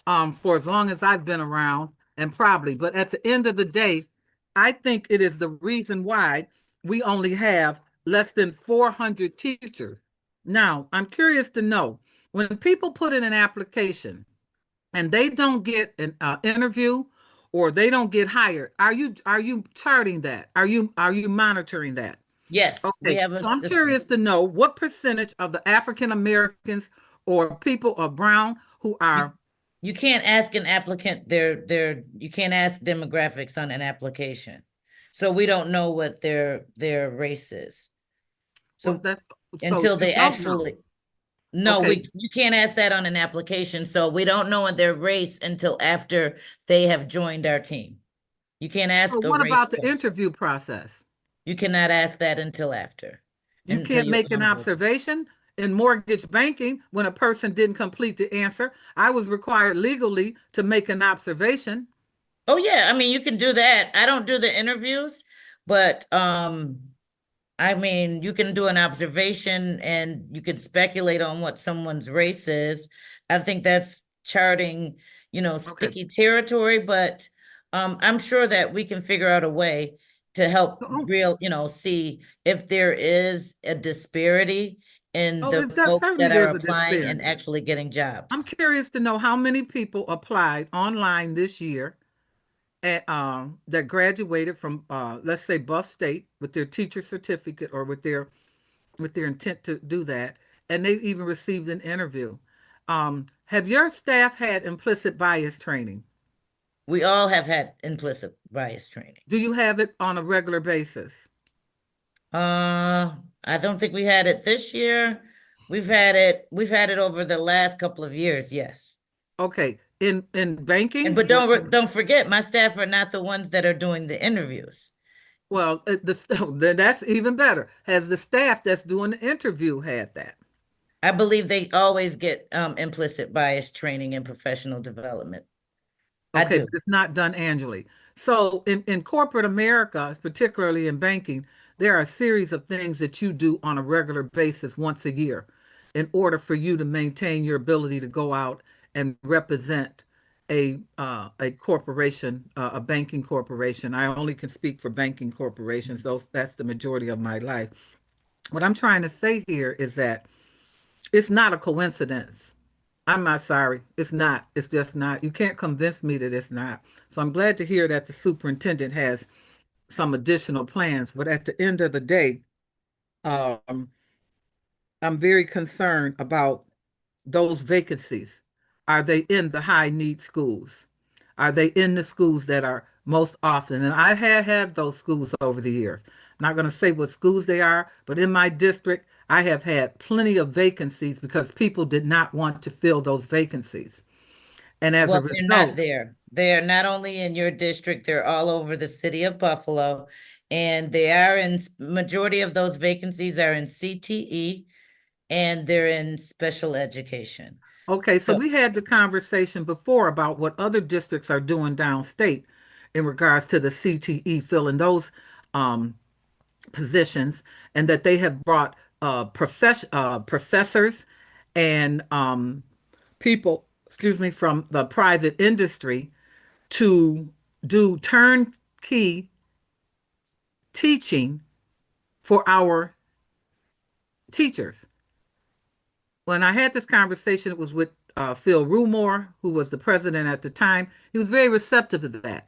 for as long as I've been around, and probably, but at the end of the day, I think it is the reason why we only have less than 400 teachers. Now, I'm curious to know, when people put in an application and they don't get an interview or they don't get hired, are you charting that? Are you monitoring that? Yes, we Okay, have a so I'm system. curious to know what percentage of the African Americans or people of brown who are You can't ask an applicant you can't ask demographics on an application. So we don't know what their race is. So well, that's until you they don't know. actually, no, Okay. you can't ask that on an application. So we don't know their race until after they have joined our team. You can't ask So a what race about the question. interview process? You cannot ask that until after. You until can't you're make an onboarded. observation in mortgage banking when a person didn't complete the answer. I was required legally to make an observation. Oh yeah, I mean you can do that. I don't do the interviews, but I mean you can do an observation and you can speculate on what someone's race is. I think that's charting, sticky territory, but I'm sure that we can figure out a way to help see if there is a disparity in the That folks certainly that are there's a applying and disparity. actually getting I'm jobs. curious to know how many people applied online this year that graduated from let's say Buff State with their teacher certificate or with their intent to do that, and they even received an interview. Have your staff had implicit bias training? We all have had implicit bias training. Do you have it on a regular basis? I don't think we had it this year. We've had it over the last couple of years, yes. Okay, in banking, But don't forget, my staff are not the ones that are doing the interviews. well, then that's even better. Has the staff that's doing the interview had that? I believe they always get implicit bias training and professional development. I Okay, do. but it's not done annually. So in corporate America, particularly in banking, there are a series of things that you do on a regular basis once a year in order for you to maintain your ability to go out and represent a corporation, a banking corporation. I only can speak for banking corporations, so that's the majority of my life. What I'm trying to say here is that it's not a coincidence. I'm not sorry. It's not. It's just not. You can't convince me that it's not. So I'm glad to hear that the superintendent has some additional plans. But at the end of the day, um, I'm very concerned about those vacancies. Are they in the high need schools? Are they in the schools that are most often? And I have had those schools over the years. I'm not going to say what schools they are, but in my district, I have had plenty of vacancies because people did not want to fill those vacancies. And as a Well, they're not result, there. They're not only in your district, they're all over the city of Buffalo. And they are majority of those vacancies are in CTE and they're in special education. okay, so So we had the conversation before about what other districts are doing downstate in regards to the CTE filling those positions, and that they have brought professors and people, excuse me, from the private industry to do turnkey teaching for our teachers. When I had this conversation, it was with Phil Rumore, who was the president at the time. He was very receptive to that.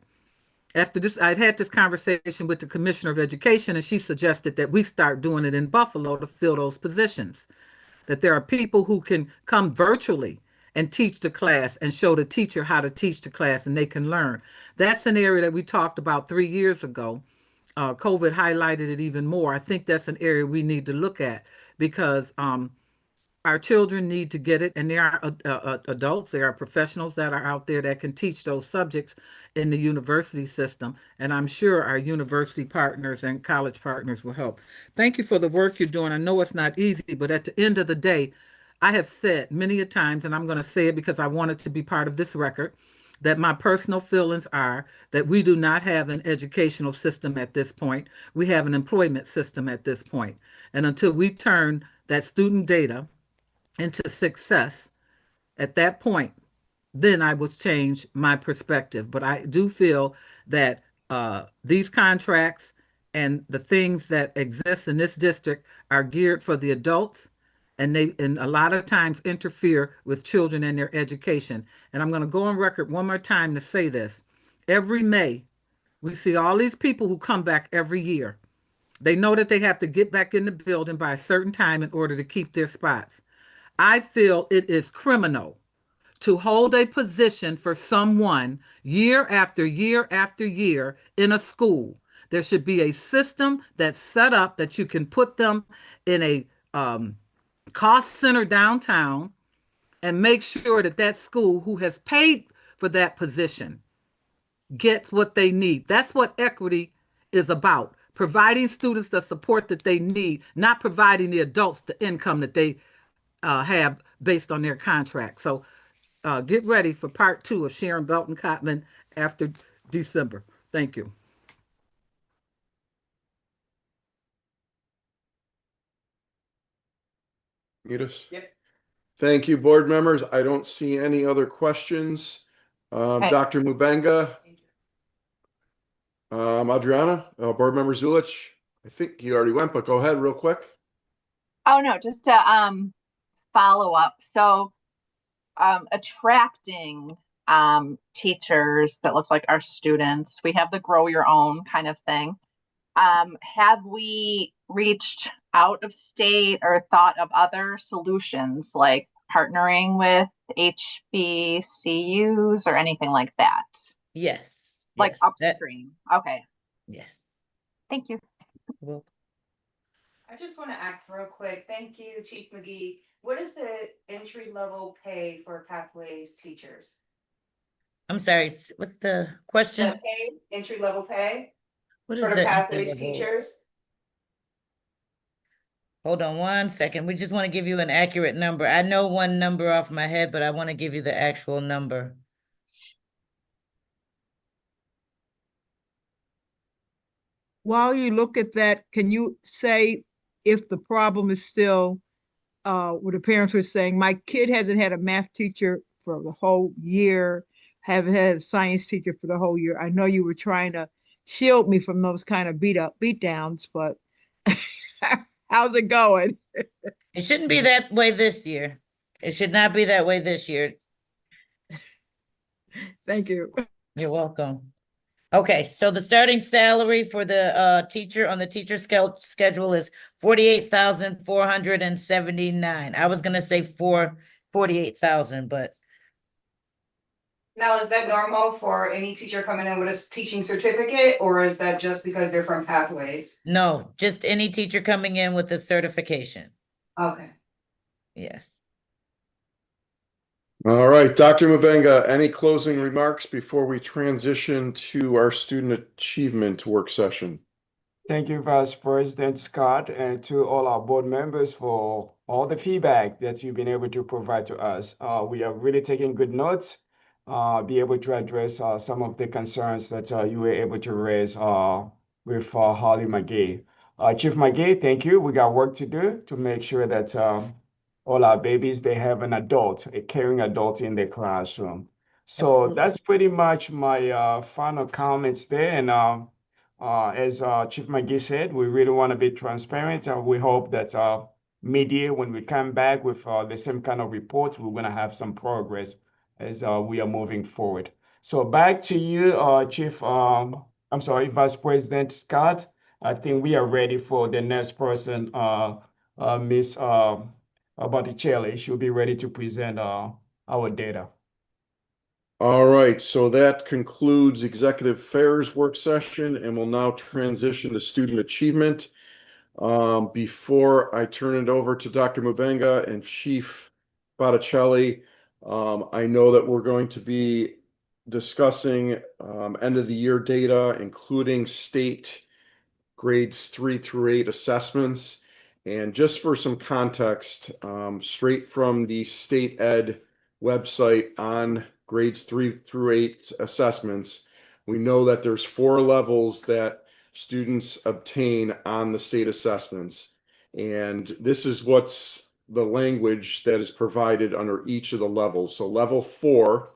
After this, I'd had this conversation with the commissioner of education, and she suggested that we start doing it in Buffalo to fill those positions. That there are people who can come virtually and teach the class and show the teacher how to teach the class, and they can learn. That's an area that we talked about 3 years ago. COVID highlighted it even more. I think that's an area we need to look at because our children need to get it, and there are adults, there are professionals that are out there that can teach those subjects in the university system, and I'm sure our university partners and college partners will help. Thank you for the work you're doing. I know it's not easy, but at the end of the day, I have said many a times, and I'm going to say it because I want it to be part of this record, that my personal feelings are that we do not have an educational system at this point. We have an employment system at this point. And until we turn that student data into success, at that point, then I would change my perspective. But I do feel that these contracts and the things that exist in this district are geared for the adults, and a lot of times interfere with children and their education. And I'm going to go on record one more time to say this. Every May, we see all these people who come back every year. They know that they have to get back in the building by a certain time in order to keep their spots. I feel it is criminal to hold a position for someone year after year after year in a school. There should be a system that's set up that you can put them in a cost center downtown and make sure that that school who has paid for that position gets what they need. That's what equity is about. Providing students the support that they need, not providing the adults the income that they have based on their contract. So get ready for part 2 of Sharon Belton Cotman after December. Thank you. Mutis? Yep. Thank you, board members. I don't see any other questions. Okay. Dr. Mubenga, Adriana, board member Zulich, I think you already went, but go ahead real quick. Oh, no, just to follow up. So attracting teachers that look like our students, we have the grow your own kind of thing. Have we reached out of state or thought of other solutions like partnering with HBCUs or anything like that? Yes. Like yes, that- upstream. Okay. yes. Thank you. Well, I just want to ask real quick, thank you, Chief McGee. What is the entry level pay for Pathways teachers? I'm sorry, what's the question? The pay, entry level pay What is for the the Pathways entry-level? teachers? Hold on one second. We just want to give you an accurate number. I know one number off my head, but I want to give you the actual number. While you look at that, can you say if the problem is still what the parents were saying, my kid hasn't had a math teacher for the whole year, haven't had a science teacher for the whole year. I know you were trying to shield me from those kind of beat downs, but how's it going? It shouldn't be that way this year. It should not be that way this year. Thank you. You're welcome. Okay, so the starting salary for the teacher on the teacher schedule is 48,479. I was gonna say 48,000, but Now, is that normal for any teacher coming in with a teaching certificate, or is that just because they're from Pathways? no, just any teacher coming in with a certification. Okay. Yes. All right, Dr. Mubenga, any closing remarks before we transition to our student achievement work session? Thank you, Vice President Scott, and to all our board members for all the feedback that you've been able to provide to us. We are really taking good notes, be able to address some of the concerns that you were able to raise with Holly McGee. Chief McGee, thank you. We got work to do to make sure that all our babies, they have an adult, a caring adult in their classroom. So Absolutely. that's pretty much my final comments there. And as Chief McGee said, we really want to be transparent. We hope that mid-year, when we come back with the same kind of reports, we're going to have some progress as we are moving forward. So back to you, Vice President Scott. I think we are ready for the next person, Miss Botticelli. She'll be ready to present our data. All right, so that concludes Executive Affairs work session, and we'll now transition to student achievement. Before I turn it over to Dr. Mubenga and Chief Botticelli, I know that we're going to be discussing end of the year data, including state grades 3 through 8 assessments. And just for some context, straight from the state ed website on grades 3 through 8 assessments, we know that there's 4 levels that students obtain on the state assessments. And this is what's the language that is provided under each of the levels. So level 4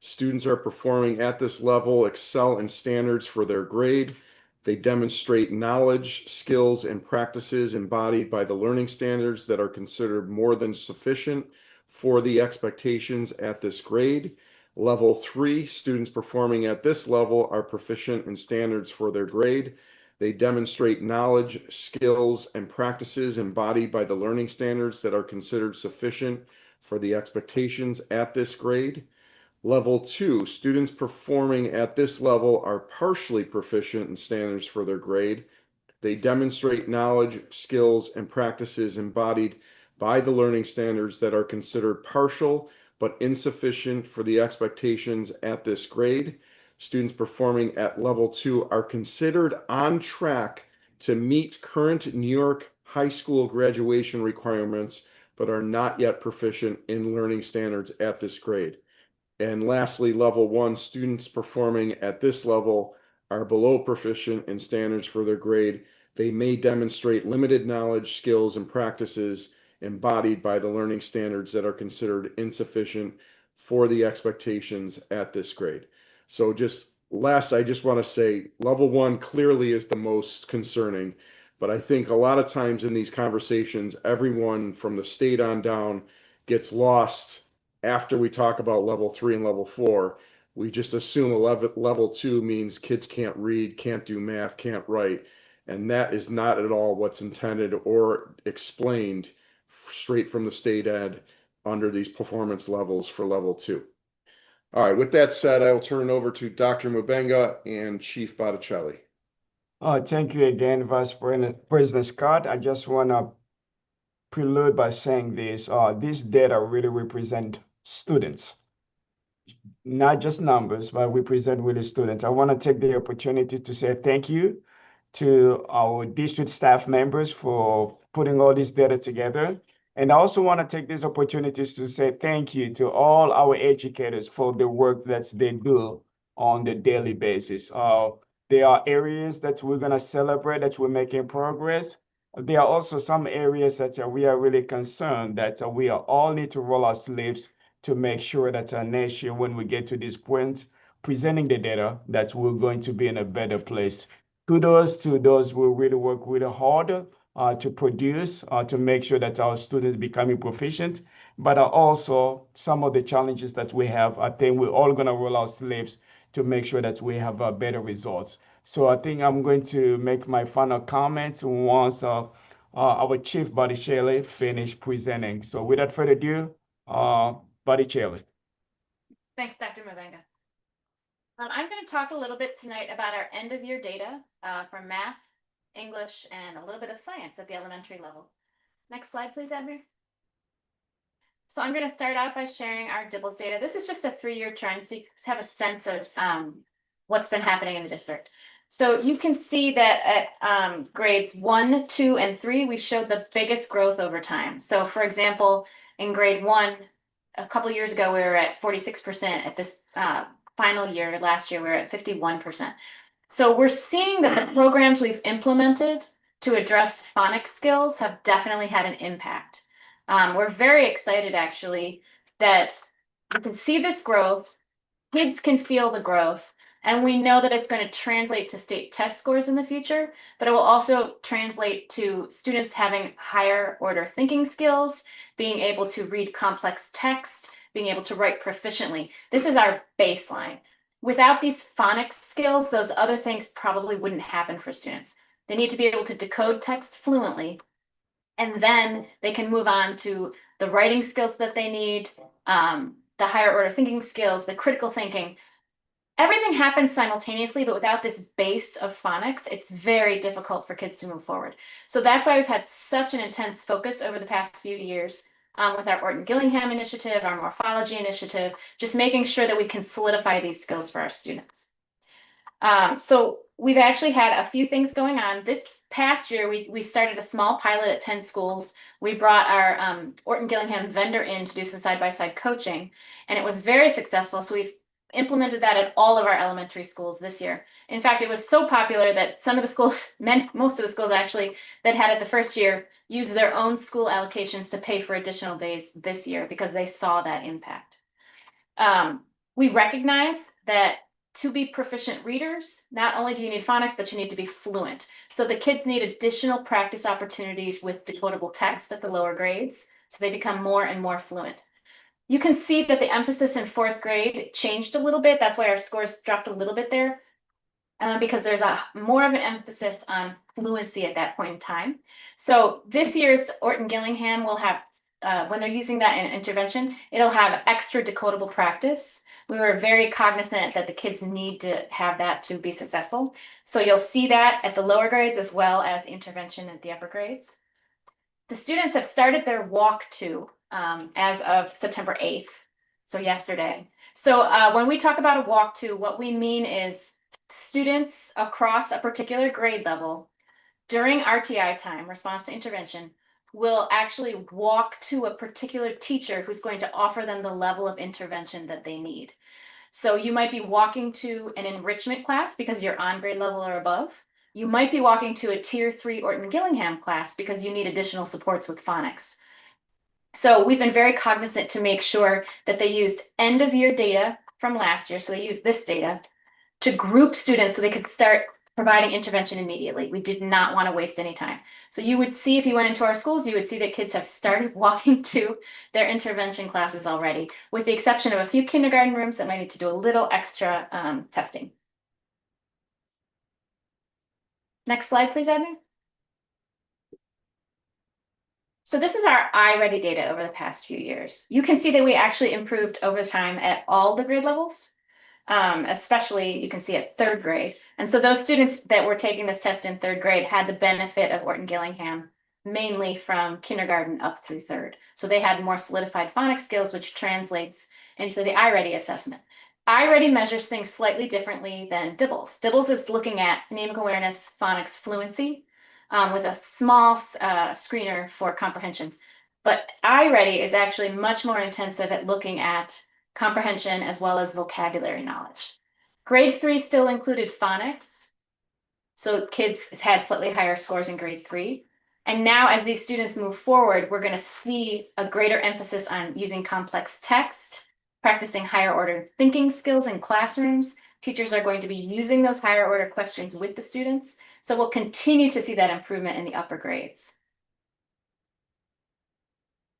Students are performing at this level excel in standards for their grade. They demonstrate knowledge, skills, and practices embodied by the learning standards that are considered more than sufficient for the expectations at this grade. Level 3, students performing at this level are proficient in standards for their grade. They demonstrate knowledge, skills, and practices embodied by the learning standards that are considered sufficient for the expectations at this grade. Level 2, students performing at this level are partially proficient in standards for their grade. They demonstrate knowledge, skills, and practices embodied by the learning standards that are considered partial but insufficient for the expectations at this grade. Students performing at level 2 are considered on track to meet current New York high school graduation requirements, but are not yet proficient in learning standards at this grade. And lastly, level 1, students performing at this level are below proficient in standards for their grade. They may demonstrate limited knowledge, skills, and practices embodied by the learning standards that are considered insufficient for the expectations at this grade. So I just want to say level 1 clearly is the most concerning, but I think a lot of times in these conversations, everyone from the state on down gets lost after we talk about level 3 and level 4. We just assume level 2 means kids can't read, can't do math, can't write. And that is not at all what's intended or explained straight from the state ed under these performance levels for level 2. All right, with that said, I will turn it over to Dr. Mubenga and Chief Botticelli. Thank you again, Vice President Scott. I just want to prelude by saying this. These data really represent students, not just numbers, but represent really students. I want to take the opportunity to say thank you to our district staff members for putting all this data together. And I also want to take these opportunities to say thank you to all our educators for the work that they do on the daily basis. There are areas that we're going to celebrate that we're making progress. There are also some areas that we are really concerned that we all need to roll our sleeves to make sure that next year, when we get to this point, presenting the data, that we're going to be in a better place. Kudos to those who really work really hard to produce, to make sure that our students becoming proficient, but also some of the challenges that we have. I think we're all going to roll our sleeves to make sure that we have better results. So I think I'm going to make my final comments once our Chief Botticelli finish presenting. So without further ado, Botticelli. Thanks, Dr. Mubenga. I'm going to talk a little bit tonight about our end of year data for math, English, and a little bit of science at the elementary level. Next slide, please, Admir. So I'm going to start out by sharing our DIBELS data. This is just a 3-year trend, so you have a sense of what's been happening in the district. So you can see that at grades 1, 2, and 3, we showed the biggest growth over time. So for example, in grade 1, a couple years ago, we were at 46%. At this final year, last year, we were at 51%. So we're seeing that the programs we've implemented to address phonics skills have definitely had an impact. We're very excited, actually, that you can see this growth, kids can feel the growth, and we know that it's going to translate to state test scores in the future, but it will also translate to students having higher order thinking skills, being able to read complex text, being able to write proficiently. This is our baseline. Without these phonics skills, those other things probably wouldn't happen for students. They need to be able to decode text fluently, and then they can move on to the writing skills that they need, the higher order thinking skills, the critical thinking. Everything happens simultaneously, but without this base of phonics, it's very difficult for kids to move forward. So that's why we've had such an intense focus over the past few years with our Orton-Gillingham initiative, our morphology initiative, just making sure that we can solidify these skills for our students. So we've actually had a few things going on. This past year, we started a small pilot at 10 schools. We brought our Orton-Gillingham vendor in to do some side-by-side coaching, and it was very successful. So we've implemented that at all of our elementary schools this year. In fact, it was so popular that some of the schools, most of the schools actually, that had it the first year, used their own school allocations to pay for additional days this year because they saw that impact. We recognize that to be proficient readers, not only do you need phonics, but you need to be fluent. So the kids need additional practice opportunities with decodable text at the lower grades, so they become more and more fluent. You can see that the emphasis in 4th grade changed a little bit. That's why our scores dropped a little bit there, because there's more of an emphasis on fluency at that point in time. So this year's Orton Gillingham will have, when they're using that in intervention, it'll have extra decodable practice. We were very cognizant that the kids need to have that to be successful. So you'll see that at the lower grades as well as intervention at the upper grades. The students have started their walk to as of September 8th, so yesterday. So when we talk about a walk to, what we mean is students across a particular grade level during RTI time, response to intervention, will actually walk to a particular teacher who's going to offer them the level of intervention that they need. So you might be walking to an enrichment class because you're on grade level or above. You might be walking to a tier 3 Orton Gillingham class because you need additional supports with phonics. So we've been very cognizant to make sure that they used end of year data from last year. So they used this data to group students so they could start providing intervention immediately. We did not want to waste any time. So you would see, if you went into our schools, you would see that kids have started walking to their intervention classes already, with the exception of a few kindergarten rooms that might need to do a little extra testing. Next slide, please, Edna. So this is our iReady data over the past few years. You can see that we actually improved over time at all the grade levels. Especially you can see at 3rd grade. And so those students that were taking this test in 3rd grade had the benefit of Orton Gillingham, mainly from kindergarten up through 3rd. So they had more solidified phonics skills, which translates into the iReady assessment. iReady measures things slightly differently than DIBELS. DIBELS is looking at phonemic awareness, phonics fluency, with a small screener for comprehension. But iReady is actually much more intensive at looking at comprehension as well as vocabulary knowledge. Grade 3 still included phonics, so kids had slightly higher scores in grade 3. And now as these students move forward, we're going to see a greater emphasis on using complex text, practicing higher order thinking skills in classrooms. Teachers are going to be using those higher order questions with the students. So we'll continue to see that improvement in the upper grades.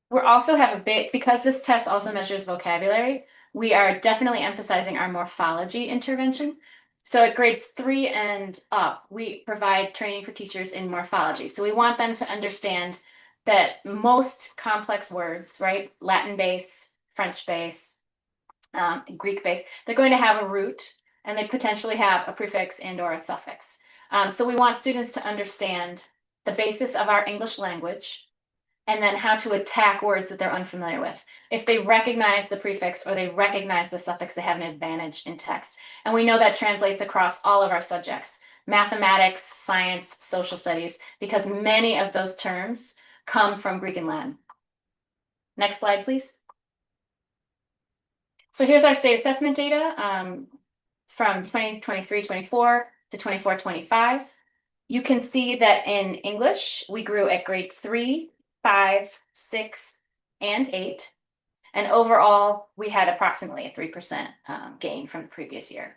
We also have a bit, because this test also measures vocabulary, we are definitely emphasizing our morphology intervention. So at grades 3 and up, we provide training for teachers in morphology. So we want them to understand that most complex words, right, Latin base, French base, Greek base, they're going to have a root and they potentially have a prefix and or a suffix. So we want students to understand the basis of our English language, and then how to attack words that they're unfamiliar with. If they recognize the prefix or they recognize the suffix, they have an advantage in text. And we know that translates across all of our subjects, mathematics, science, social studies, because many of those terms come from Greek and Latin. Next slide, please. So here's our state assessment data from 2023-24 to 24-25. You can see that in English, we grew at grade 3, 5, 6, and 8. And overall, we had approximately a 3% gain from the previous year.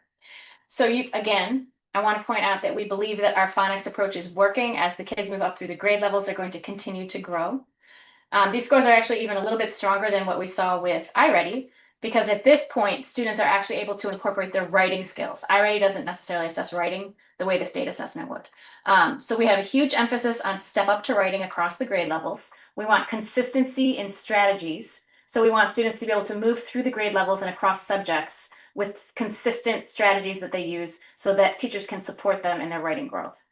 So again, I want to point out that we believe that our phonics approach is working. As the kids move up through the grade levels, they're going to continue to grow. These scores are actually even a little bit stronger than what we saw with iReady, because at this point, students are actually able to incorporate their writing skills. iReady doesn't necessarily assess writing the way the state assessment would. So we have a huge emphasis on step up to writing across the grade levels. We want consistency in strategies. So we want students to be able to move through the grade levels and across subjects with consistent strategies that they use so that teachers can support them in their writing growth.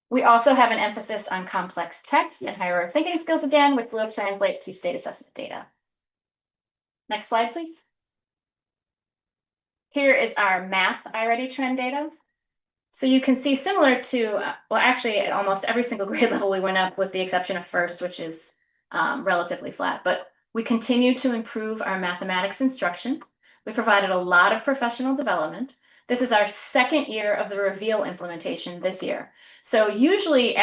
We also have an emphasis on complex text and higher order thinking skills again, which will translate to state assessment data. Next slide, please. Here is our math iReady trend data. So you can see, similar to, well, actually at almost every single grade level we went up, with the exception of first, which is relatively flat, but we continue to improve our mathematics instruction. We provided a lot of professional development. This is our second year of the Reveal implementation this year. So usually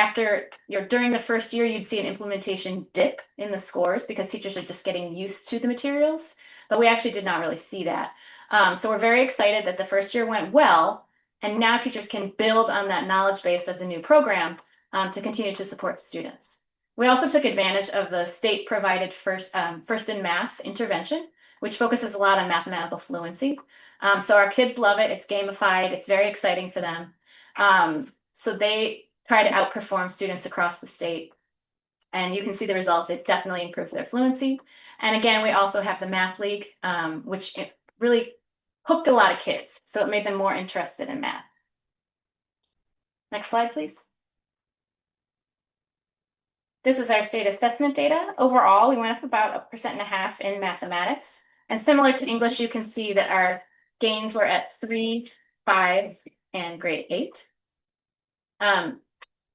during the first year, you'd see an implementation dip in the scores because teachers are just getting used to the materials. but we actually did not really see that. So we're very excited that the first year went well, and now teachers can build on that knowledge base of the new program to continue to support students. We also took advantage of the state provided first in math intervention, which focuses a lot on mathematical fluency. So our kids love it. It's gamified. It's very exciting for them. So they try to outperform students across the state. And you can see the results. It definitely improved their fluency. And again, we also have the Math League, which it really hooked a lot of kids. So it made them more interested in math. Next slide, please. This is our state assessment data. Overall, we went up about 1.5% in mathematics. And similar to English, you can see that our gains were at 3, 5, and grade 8.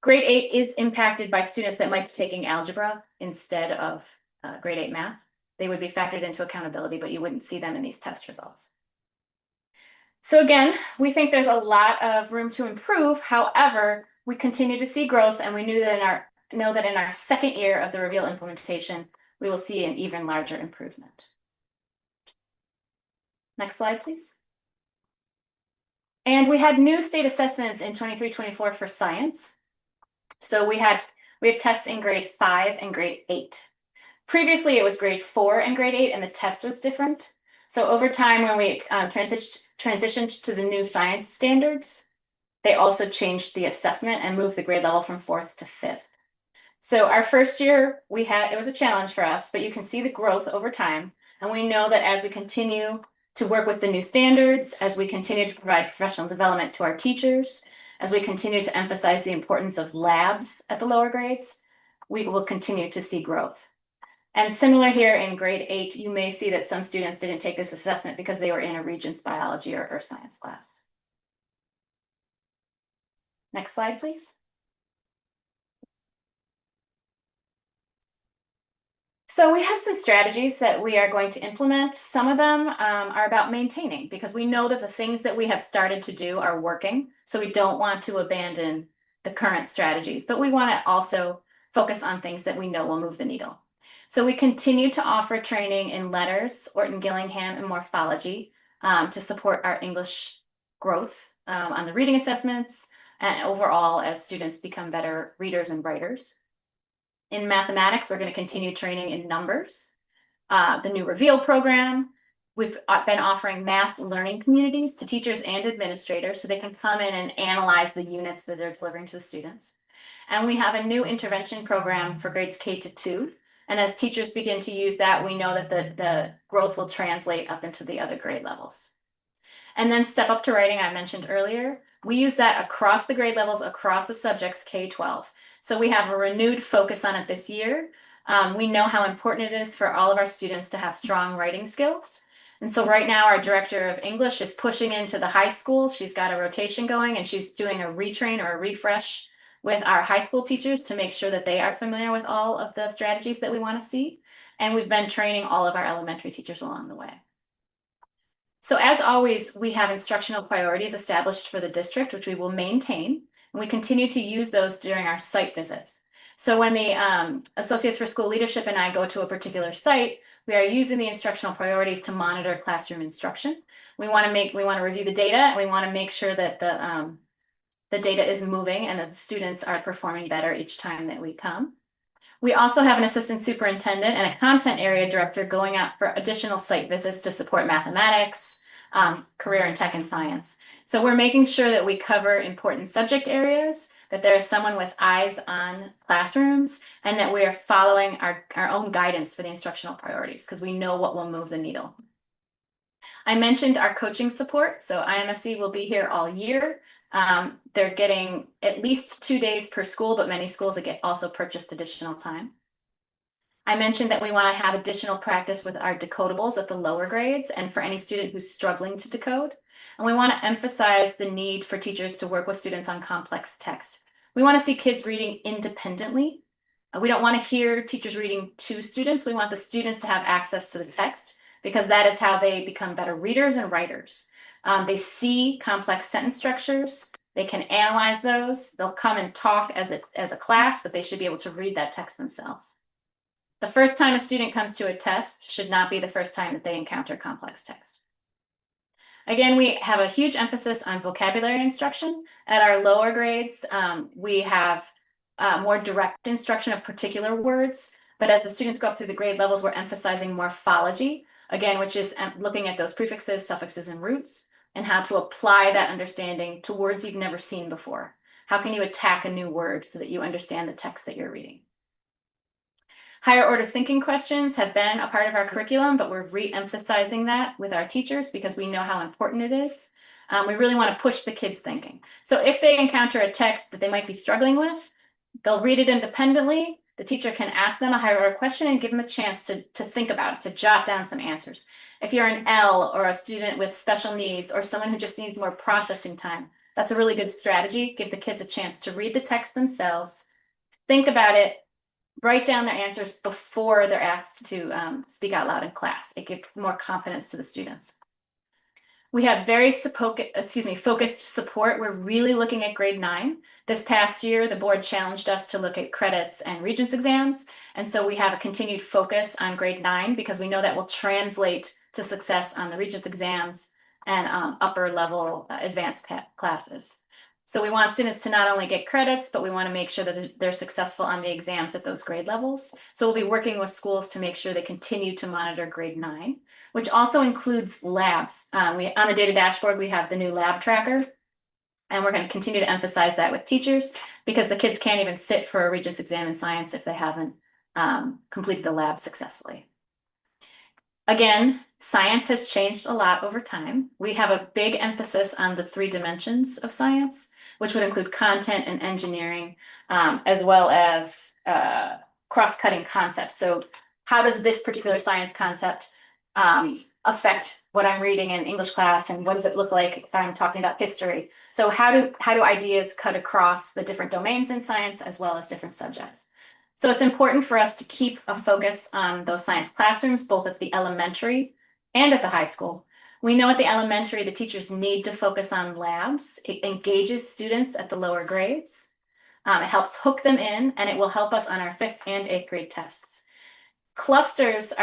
Grade 8 is impacted by students that might be taking algebra instead of grade 8 math. They would be factored into accountability, but you wouldn't see them in these test results. So again, we think there's a lot of room to improve. However, we continue to see growth, and we know that in our second year of the Reveal implementation, we will see an even larger improvement. Next slide, please. And we had new state assessments in 23-24 for science. So we have tests in grade 5 and grade 8. Previously, it was grade 4 and grade 8, and the test was different. So over time, when we transitioned to the new science standards, they also changed the assessment and moved the grade level from 4th to 5th. So our first year, it was a challenge for us, but you can see the growth over time. And we know that as we continue to work with the new standards, as we continue to provide professional development to our teachers, as we continue to emphasize the importance of labs at the lower grades, we will continue to see growth. And similar here in grade 8, you may see that some students didn't take this assessment because they were in a Regents biology or earth science class. Next slide, please. So we have some strategies that we are going to implement. Some of them are about maintaining, because we know that the things that we have started to do are working. So we don't want to abandon the current strategies, but we want to also focus on things that we know will move the needle. So we continue to offer training in letters, Orton Gillingham, and morphology to support our English growth on the reading assessments and overall as students become better readers and writers. In mathematics, we're going to continue training in numbers. The new Reveal program, we've been offering math learning communities to teachers and administrators so they can come in and analyze the units that they're delivering to the students. And we have a new intervention program for grades K to 2. And as teachers begin to use that, we know that the growth will translate up into the other grade levels. And then Step Up to Writing, I mentioned earlier. We use that across the grade levels, across the subjects K-12. So we have a renewed focus on it this year. We know how important it is for all of our students to have strong writing skills. And so right now, our director of English is pushing into the high schools. She's got a rotation going, and she's doing a retrain or a refresh with our high school teachers to make sure that they are familiar with all of the strategies that we want to see. And we've been training all of our elementary teachers along the way. So as always, we have instructional priorities established for the district, which we will maintain, and we continue to use those during our site visits. So when the Associates for School Leadership and I go to a particular site, we are using the instructional priorities to monitor classroom instruction. We want to review the data, and we want to make sure that the data is moving and that the students are performing better each time that we come. We also have an assistant superintendent and a content area director going out for additional site visits to support mathematics, career and tech and science. So we're making sure that we cover important subject areas, that there is someone with eyes on classrooms, and that we are following our own guidance for the instructional priorities, because we know what will move the needle. I mentioned our coaching support. So IMSC will be here all year. They're getting at least 2 days per school, but many schools also purchased additional time. I mentioned that we want to have additional practice with our decodables at the lower grades and for any student who's struggling to decode. And we want to emphasize the need for teachers to work with students on complex text. We want to see kids reading independently. We don't want to hear teachers reading to students. We want the students to have access to the text, because that is how they become better readers and writers. They see complex sentence structures. They can analyze those. They'll come and talk as a class, but they should be able to read that text themselves. The first time a student comes to a test should not be the first time that they encounter complex text. Again, we have a huge emphasis on vocabulary instruction. At our lower grades, we have more direct instruction of particular words, but as the students go up through the grade levels, we're emphasizing morphology, again, which is looking at those prefixes, suffixes, and roots, and how to apply that understanding to words you've never seen before. How can you attack a new word so that you understand the text that you're reading? Higher order thinking questions have been a part of our curriculum, but we're re-emphasizing that with our teachers because we know how important it is. We really want to push the kids' thinking. So if they encounter a text that they might be struggling with, they'll read it independently. The teacher can ask them a higher order question and give them a chance to think about it, to jot down some answers. If you're an L or a student with special needs or someone who just needs more processing time, that's a really good strategy. Give the kids a chance to read the text themselves, think about it, write down their answers before they're asked to speak out loud in class. It gives more confidence to the students. We have very focused support. We're really looking at grade 9. This past year, the board challenged us to look at credits and Regents exams. And so we have a continued focus on grade 9 because we know that will translate to success on the Regents exams and upper level advanced classes. So we want students to not only get credits, but we want to make sure that they're successful on the exams at those grade levels. So we'll be working with schools to make sure they continue to monitor grade 9, which also includes labs. On the data dashboard, we have the new lab tracker, and we're going to continue to emphasize that with teachers because the kids can't even sit for a Regents exam in science if they haven't completed the lab successfully. Again, science has changed a lot over time. We have a big emphasis on the 3 dimensions of science, which would include content and engineering, as well as cross-cutting concepts. So how does this particular science concept affect what I'm reading in English class, and what does it look like if I'm talking about history? So how do ideas cut across the different domains in science as well as different subjects? So it's important for us to keep a focus on those science classrooms, both at the elementary and at the high school. We know at the elementary, the teachers need to focus on labs. It engages students at the lower grades. It helps hook them in, and it will help us on our 5th and 8th grade tests. Clusters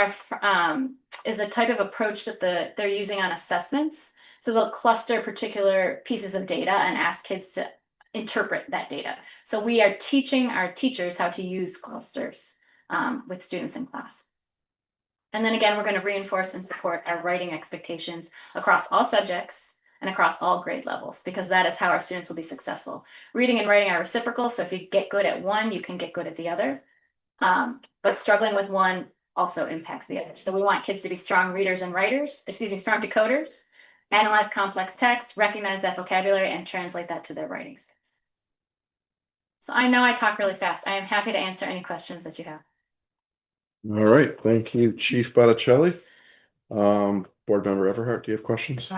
is a type of approach that they're using on assessments. So they'll cluster particular pieces of data and ask kids to interpret that data. So we are teaching our teachers how to use clusters with students in class. And then again, we're going to reinforce and support our writing expectations across all subjects and across all grade levels, because that is how our students will be successful. Reading and writing are reciprocal. So if you get good at one, you can get good at the other. But struggling with one also impacts the other. So we want kids to be strong readers and writers, strong decoders, analyze complex text, recognize that vocabulary, and translate that to their writing skills. So I know I talk really fast. I am happy to answer any questions that you have. All right, thank you, Chief Botticelli. Board Member Everhart, do you have questions?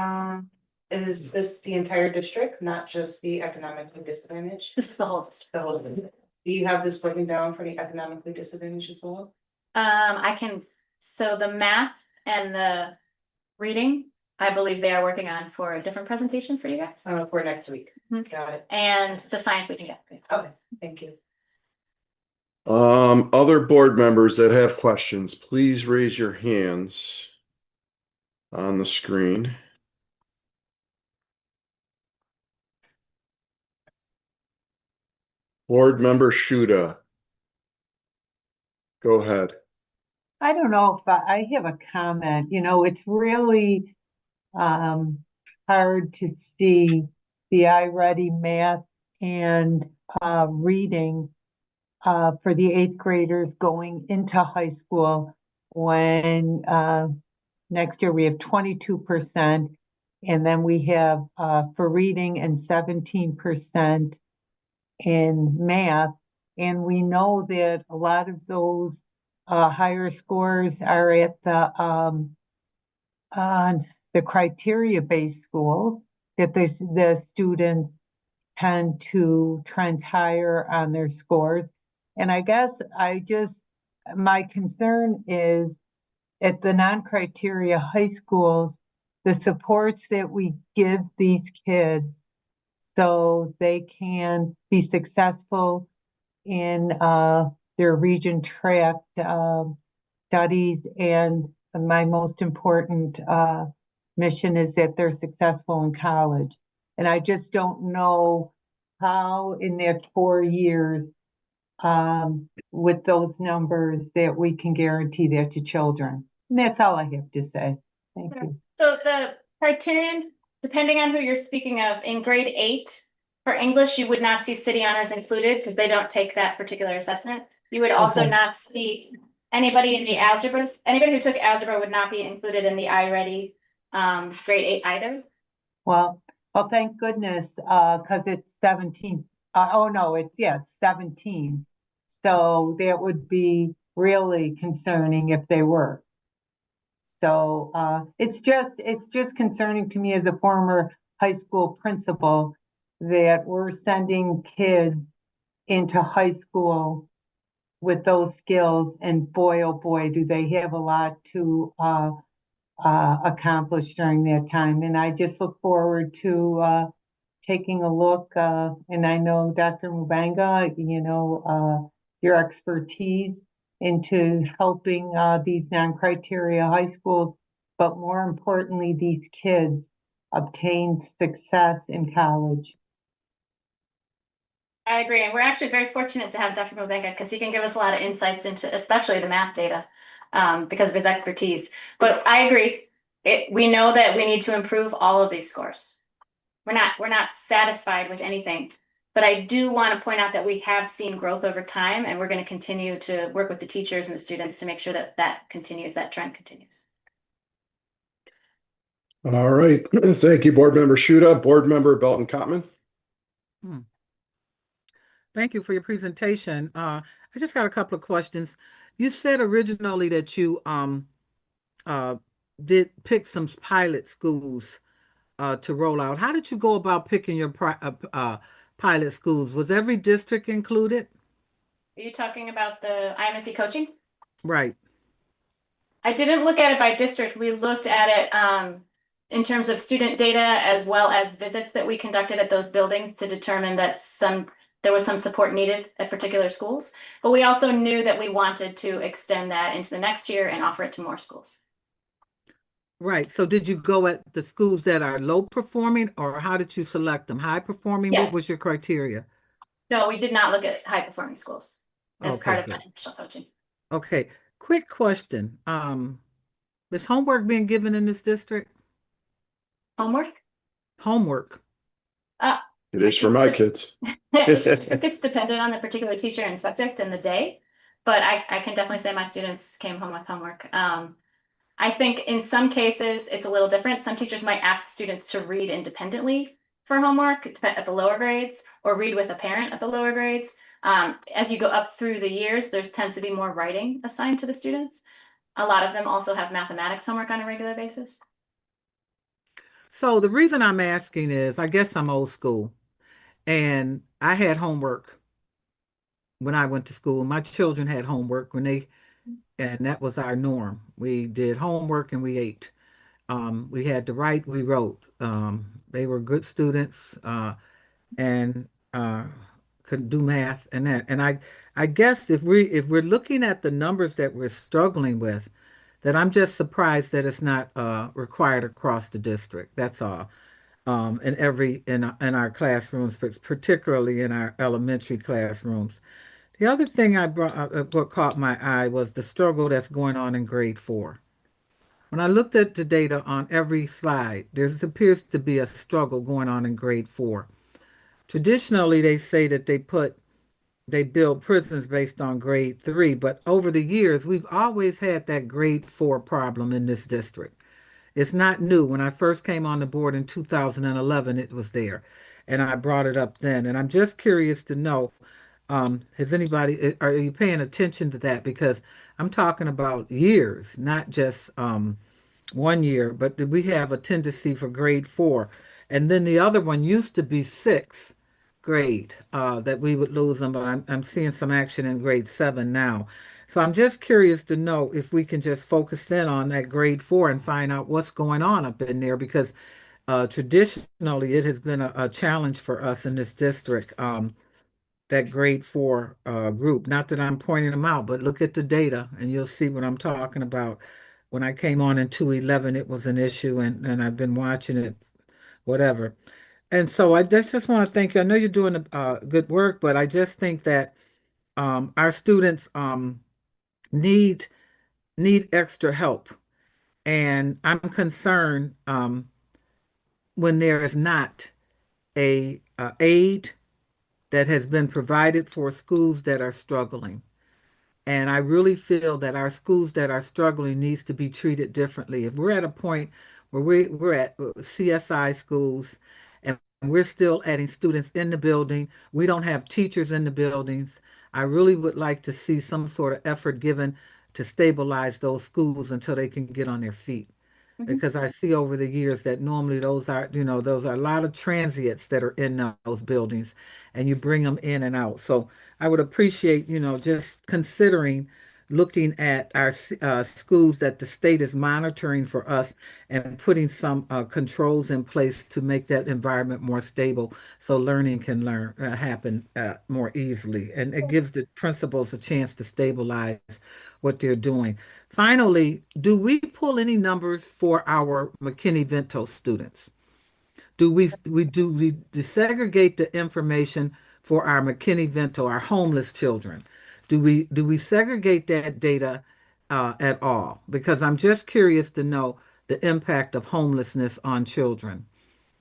Is this the entire district, not just the economically disadvantaged? This is the whole district. The whole district. Do you have this broken down for the economically disadvantaged as well? I can, so the math and the reading, I believe they are working on for a different presentation for you guys. For next week. Mhm. Got it. And the science we can get. Okay, thank you. Other board members that have questions, please raise your hands on the screen. Board Member Shuda. Go ahead. I don't know if I have a comment. You know, it's really hard to see the iReady math and reading for the 8th graders going into high school when next year we have 22%, and then we have for reading and 17% in math. And we know that a lot of those higher scores are at the criteria-based schools, that the students tend to trend higher on their scores. And I guess my concern is at the non-criteria high schools, the supports that we give these kids so they can be successful in their region track studies, and my most important mission is that they're successful in college. And I just don't know how in that 4 years, with those numbers, that we can guarantee that to children. And that's all I have to say. Thank you. So the criterion, depending on who you're speaking of, in grade 8 for English, you would not see city honors included because they don't take that particular assessment. You would also Okay. not see anybody in the algebra. Anybody who took algebra would not be included in the iReady grade 8 either. Well, thank goodness, because it's 17. Oh no, it's 17. So that would be really concerning if they were. So it's just concerning to me as a former high school principal that we're sending kids into high school with those skills, and boy, oh boy, do they have a lot to accomplish during that time. And I just look forward to taking a look, and I know Dr. Mubanga, your expertise into helping these non-criteria high schools, but more importantly, these kids obtain success in college. I agree. And we're actually very fortunate to have Dr. Mubanga because he can give us a lot of insights into especially the math data because of his expertise. But I agree. We know that we need to improve all of these scores. We're not satisfied with anything. But I do want to point out that we have seen growth over time, and we're going to continue to work with the teachers and the students to make sure that that trend continues. All right. Thank you, Board Member Shuda. Board Member Belton Cottman. Thank you for your presentation. I just got a couple of questions. You said originally that you did pick some pilot schools to roll out. How did you go about picking your pilot schools? Was every district included? Are you talking about the IMSC coaching? Right. I didn't look at it by district. We looked at it in terms of student data as well as visits that we conducted at those buildings to determine that there was some support needed at particular schools. But we also knew that we wanted to extend that into the next year and offer it to more schools. Right. So did you go at the schools that are low performing, or how did you select them? High performing? Yes. What was your criteria? No, we did not look at high performing schools as Okay, part of good. my initial coaching. Okay. Quick question. Is homework being given in this district? Homework? Homework. It is for my kids. It's dependent on the particular teacher and subject and the day, but I can definitely say my students came home with homework. I think in some cases it's a little different. Some teachers might ask students to read independently for homework at the lower grades, or read with a parent at the lower grades. As you go up through the years, there tends to be more writing assigned to the students. A lot of them also have mathematics homework on a regular basis. So the reason I'm asking is, I guess I'm old school, and I had homework when I went to school. My children had homework and that was our norm. We did homework and we ate. We had to write, we wrote. They were good students and could do math and that. And I guess if we're looking at the numbers that we're struggling with, that I'm just surprised that it's not required across the district. That's all. In our classrooms, but particularly in our elementary classrooms. The other thing what caught my eye was the struggle that's going on in grade 4. When I looked at the data on every slide, there appears to be a struggle going on in grade 4. Traditionally, they say that they build prisons based on grade 3, but over the years, we've always had that grade 4 problem in this district. It's not new. When I first came on the board in 2011, it was there, and I brought it up then. And I'm just curious to know, are you paying attention to that? Because I'm talking about years, not just 1 year, but we have a tendency for grade 4. And then the other one used to be 6th grade that we would lose them, but I'm seeing some action in grade 7 now. So I'm just curious to know if we can just focus in on that grade 4 and find out what's going on up in there, because traditionally it has been a challenge for us in this district. that grade 4 group. Not that I'm pointing them out, but look at the data and you'll see what I'm talking about. When I came on in 2011, it was an issue, and I've been watching it, whatever. And so I just want to thank you. I know you're doing good work, but I just think that our students need extra help. And I'm concerned when there is not a aid that has been provided for schools that are struggling. And I really feel that our schools that are struggling needs to be treated differently. If we're at a point where we're at CSI schools and we're still adding students in the building, we don't have teachers in the buildings, I really would like to see some sort of effort given to stabilize those schools until they can get on their feet. Because I see over the years that normally those are a lot of transients that are in those buildings, and you bring them in and out. So I would appreciate, just considering looking at our schools that the state is monitoring for us and putting some controls in place to make that environment more stable so learning can happen more easily. And it gives the principals a chance to stabilize what they're doing. Finally, do we pull any numbers for our McKinney-Vento students? Do we desegregate the information for our McKinney-Vento, our homeless children? Do we segregate that data at all? Because I'm just curious to know the impact of homelessness on children.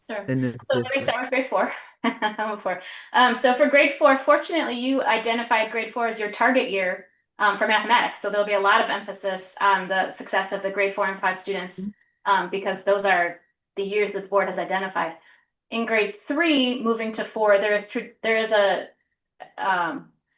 Sure. In this So let me district. start with grade 4. So for grade 4, fortunately, you identified grade 4 as your target year for mathematics. So there'll be a lot of emphasis on the success of the grade 4 and 5 students because those are the years that the board has identified. In grade 3, moving to 4, there is a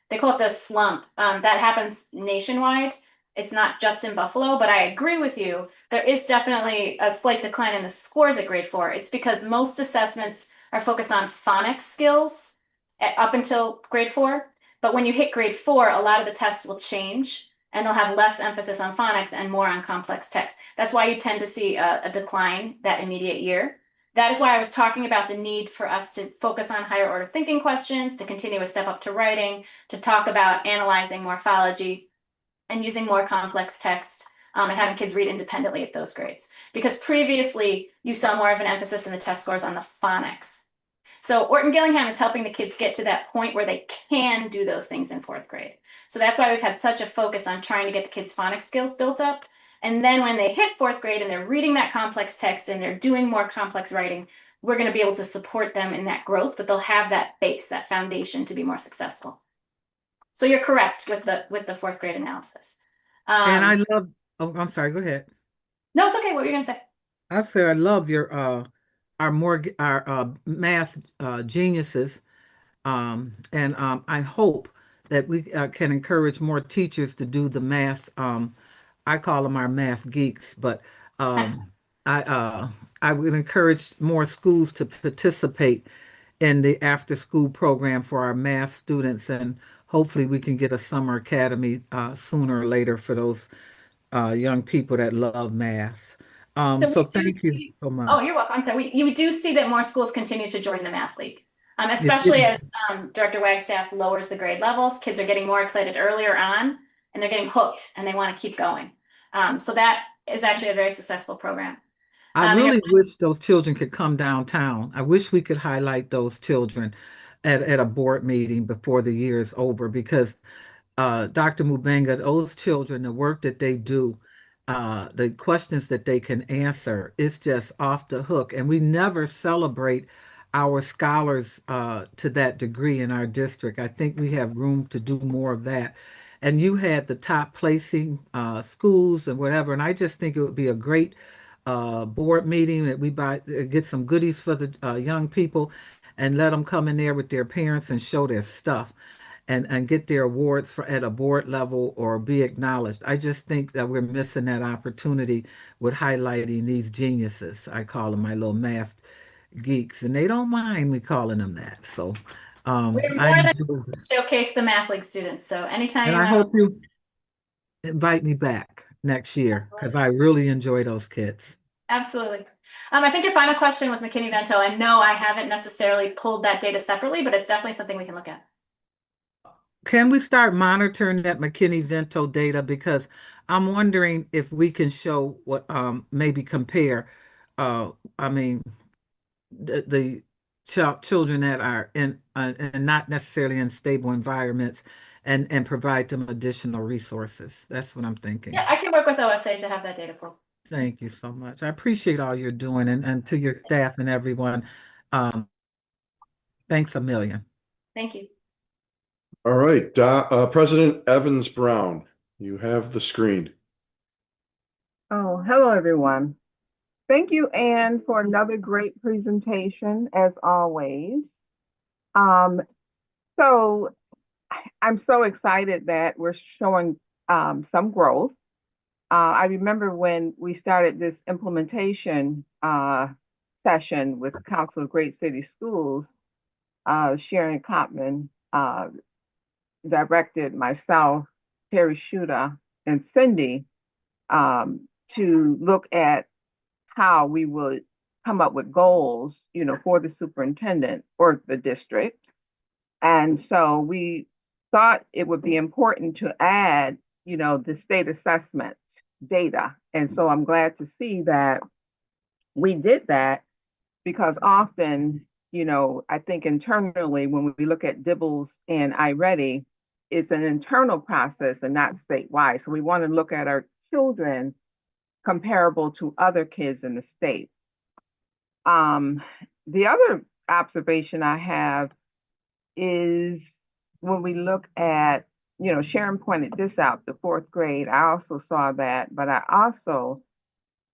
they call it the slump that happens nationwide. It's not just in Buffalo, but I agree with you. There is definitely a slight decline in the scores at grade 4. It's because most assessments are focused on phonics skills up until grade 4. But when you hit grade 4, a lot of the tests will change and they'll have less emphasis on phonics and more on complex text. That's why you tend to see a decline that immediate year. That is why I was talking about the need for us to focus on higher order thinking questions, to continue a step up to writing, to talk about analyzing morphology and using more complex text and having kids read independently at those grades. Because previously you saw more of an emphasis in the test scores on the phonics. So Orton Gillingham is helping the kids get to that point where they can do those things in 4th grade. So that's why we've had such a focus on trying to get the kids' phonics skills built up. And then when they hit 4th grade and they're reading that complex text and they're doing more complex writing, we're going to be able to support them in that growth, but they'll have that base, that foundation to be more successful. So you're correct with the 4th grade analysis. And I love, oh, I'm sorry, go ahead. No, it's okay. What were you going to say? I said I love your our math geniuses, and I hope that we can encourage more teachers to do the math. I call them our math geeks, but I would encourage more schools to participate in the after-school program for our math students, and hopefully we can get a summer academy sooner or later for those young people that love math. So thank you so much. Oh, you're welcome. I'm sorry. You do see that more schools continue to join the Math League, especially as Director Wagstaff lowers the grade levels. Kids are getting more excited earlier on, and they're getting hooked, and they want to keep going. So that is actually a very successful program. I really wish those children could come downtown. I wish we could highlight those children at a board meeting before the year is over, because Dr. Mubenga, those children, the work that they do, the questions that they can answer, it's just off the hook. And we never celebrate our scholars to that degree in our district. I think we have room to do more of that. And you had the top placing schools and whatever, and I just think it would be a great board meeting that we get some goodies for the young people and let them come in there with their parents and show their stuff and get their awards at a board level or be acknowledged. I just think that we're missing that opportunity with highlighting these geniuses. I call them my little math geeks, and they don't mind me calling them that. So we're more than showcase the Math League students. So anytime. And I hope you invite me back next year, because I really enjoy those kids. Absolutely. I think your final question was McKinney-Vento, and no, I haven't necessarily pulled that data separately, but it's definitely something we can look at. can we start monitoring that McKinney-Vento data? Because I'm wondering if we can show what, maybe compare, I mean, the children that are in and not necessarily in stable environments, and provide them additional resources. That's what I'm thinking. Yeah, I can work with OSA to have that data pool. Thank you so much. I appreciate all you're doing, and to your staff and everyone. Thanks a million. Thank you. All right, President Evans Brown, you have the screen. Oh, hello, everyone. Thank you, Anne, for another great presentation, as always. So I'm so excited that we're showing some growth. I remember when we started this implementation session with Council of Great City Schools, Sharon Cotman directed myself, Terry Shuda, and Cindy to look at how we would come up with goals, for the superintendent or the district. And so we thought it would be important to add, the state assessment data. And so I'm glad to see that we did that, because often, I think internally when we look at DIBELS and iReady, it's an internal process and not statewide. So we want to look at our children comparable to other kids in the state. The other observation I have is when we look at, Sharon pointed this out, the fourth grade. I also saw that, but I also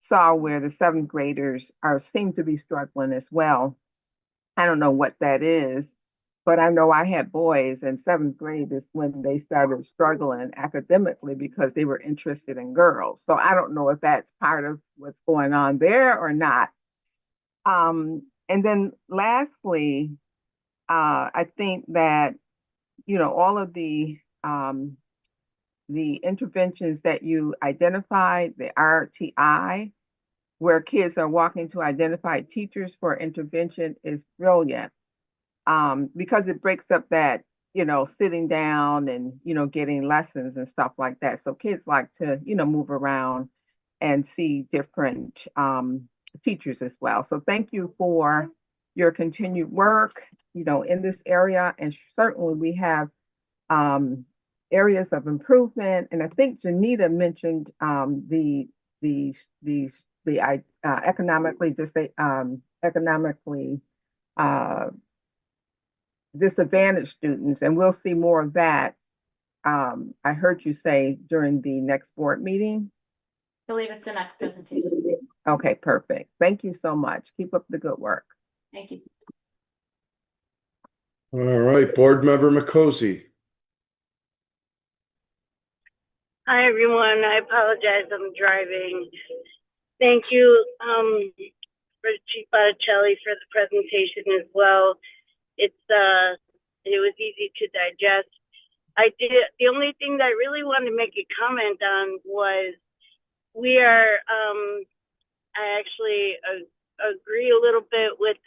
saw where the seventh graders seem to be struggling as well. I don't know what that is, but I know I had boys in seventh grade is when they started struggling academically because they were interested in girls. So I don't know if that's part of what's going on there or not. And then lastly, I think that, all of the interventions that you identified, the RTI, where kids are walking to identified teachers for intervention, is brilliant, because it breaks up that, sitting down and, getting lessons and stuff like that. So kids like to, move around and see different teachers as well. So thank you for your continued work, in this area. And certainly we have areas of improvement. And I think Janita mentioned the economically disadvantaged students, and we'll see more of that. I heard you say during the next board meeting. I believe it's the next presentation. Okay, perfect. Thank you so much. Keep up the good work. Thank you. All right, Board Member Makosi. Hi, everyone. I apologize. I'm driving. Thank you for Chief Botticelli for the presentation as well. It was easy to digest. The only thing that I really wanted to make a comment on was we are, I actually agree a little bit with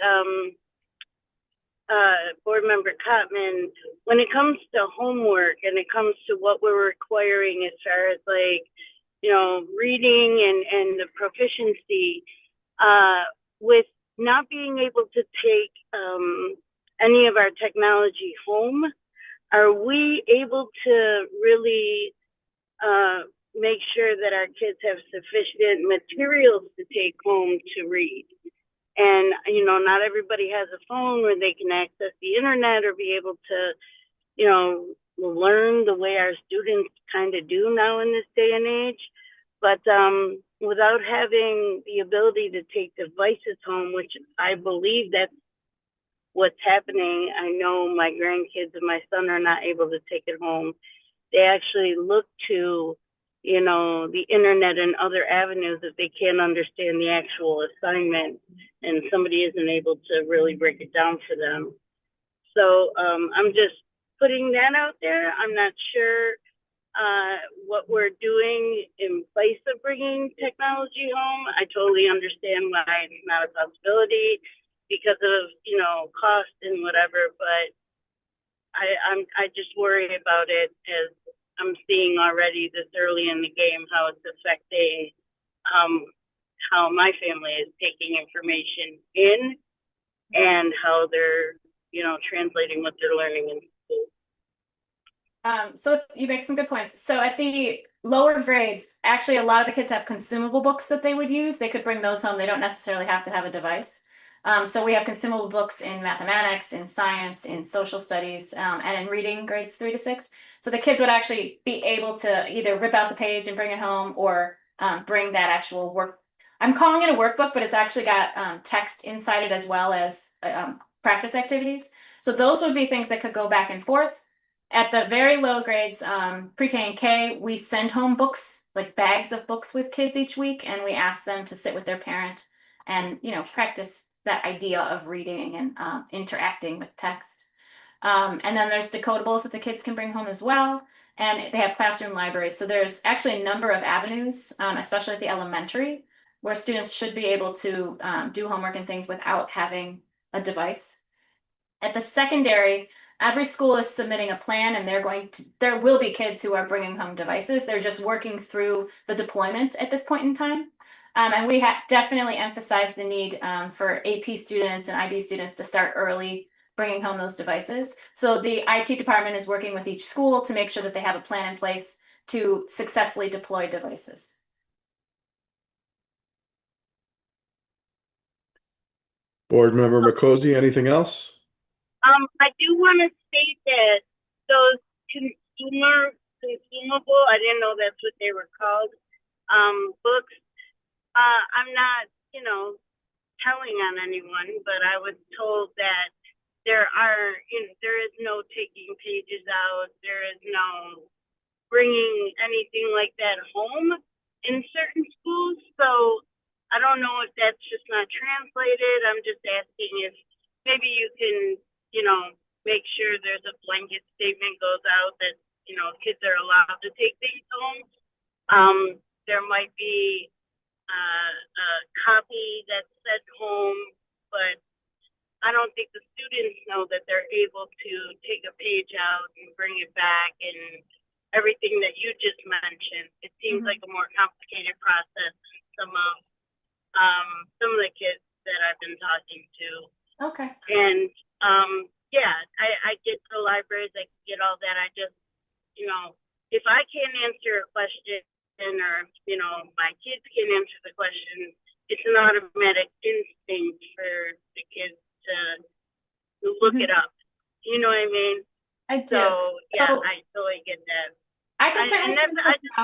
Board Member Cotman when it comes to homework and it comes to what we're requiring as far as reading and the proficiency, with not being able to take any of our technology home. Are we able to really make sure that our kids have sufficient materials to take home to read? And, not everybody has a phone where they can access the internet or be able to, learn the way our students kind of do now in this day and age. But without having the ability to take devices home, which I believe that's what's happening. I know my grandkids and my son are not able to take it home. They actually look to, the internet and other avenues if they can't understand the actual assignment and somebody isn't able to really break it down for them. So I'm just putting that out there. I'm not sure what we're doing in place of bringing technology home. I totally understand why it's not a possibility because of, cost and whatever, but I just worry about it as I'm seeing already this early in the game how it's affecting how my family is taking information in and how they're, you know, translating what they're learning in school. So you make some good points. So at the lower grades, actually a lot of the kids have consumable books that they would use. They could bring those home. They don't necessarily have to have a device. So we have consumable books in mathematics, in science, in social studies, and in reading grades 3 to 6. So the kids would actually be able to either rip out the page and bring it home or bring that actual work. I'm calling it a workbook, but it's actually got text inside it as well as practice activities. So those would be things that could go back and forth. At the very low grades, pre-K and K, we send home books, like bags of books with kids each week, and we ask them to sit with their parent and, you know, practice that idea of reading and interacting with text. And then there's decodables that the kids can bring home as well. And they have classroom libraries. So there's actually a number of avenues, especially at the elementary, where students should be able to do homework and things without having a device. At the secondary, every school is submitting a plan, and there will be kids who are bringing home devices. They're just working through the deployment at this point in time. And we have definitely emphasized the need for AP students and IB students to start early bringing home those devices. So the IT department is working with each school to make sure that they have a plan in place to successfully deploy devices. Board Member Makosi, anything else? I do want to state that those consumable, I didn't know that's what they were called, books, I'm not, you know, telling on anyone, but I was told that there is no taking pages out, there is no bringing anything like that home in certain schools. So I don't know if that's just not translated. I'm just asking if maybe you can, you know, make sure there's a blanket statement goes out that, you know, kids are allowed to take things home. There might be a copy that's sent home, but I don't think the students know that they're able to take a page out and bring it back and everything that you just mentioned. It seems like a more complicated process than some of the kids that I've been talking to. Okay. And yeah, I get to the libraries, I get all that. I just, you know, if I can't answer a question or, you know, my kids can answer the question, it's an automatic instinct for the kids to look it up. You know what I mean? I do. So yeah, I totally get that. I can certainly. I just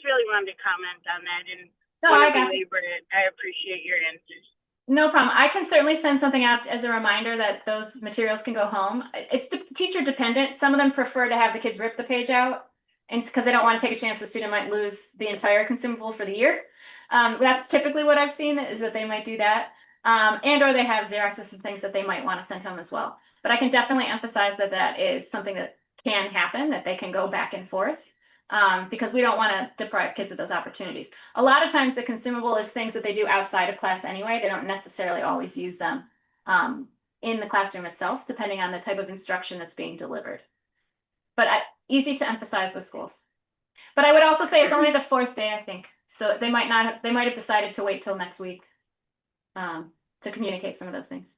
really wanted to comment on that and no, I got you. I appreciate your answers. No problem. I can certainly send something out as a reminder that those materials can go home. It's teacher dependent. Some of them prefer to have the kids rip the page out, and because they don't want to take a chance the student might lose the entire consumable for the year. That's typically what I've seen, is that they might do that. And or they have Xeroxes and things that they might want to send home as well. But I can definitely emphasize that that is something that can happen, that they can go back and forth. Because we don't want to deprive kids of those opportunities. A lot of times the consumable is things that they do outside of class anyway. They don't necessarily always use them in the classroom itself, depending on the type of instruction that's being delivered. But easy to emphasize with schools. But I would also say it's only the 4th day, I think. So they might have decided to wait till next week to communicate some of those things.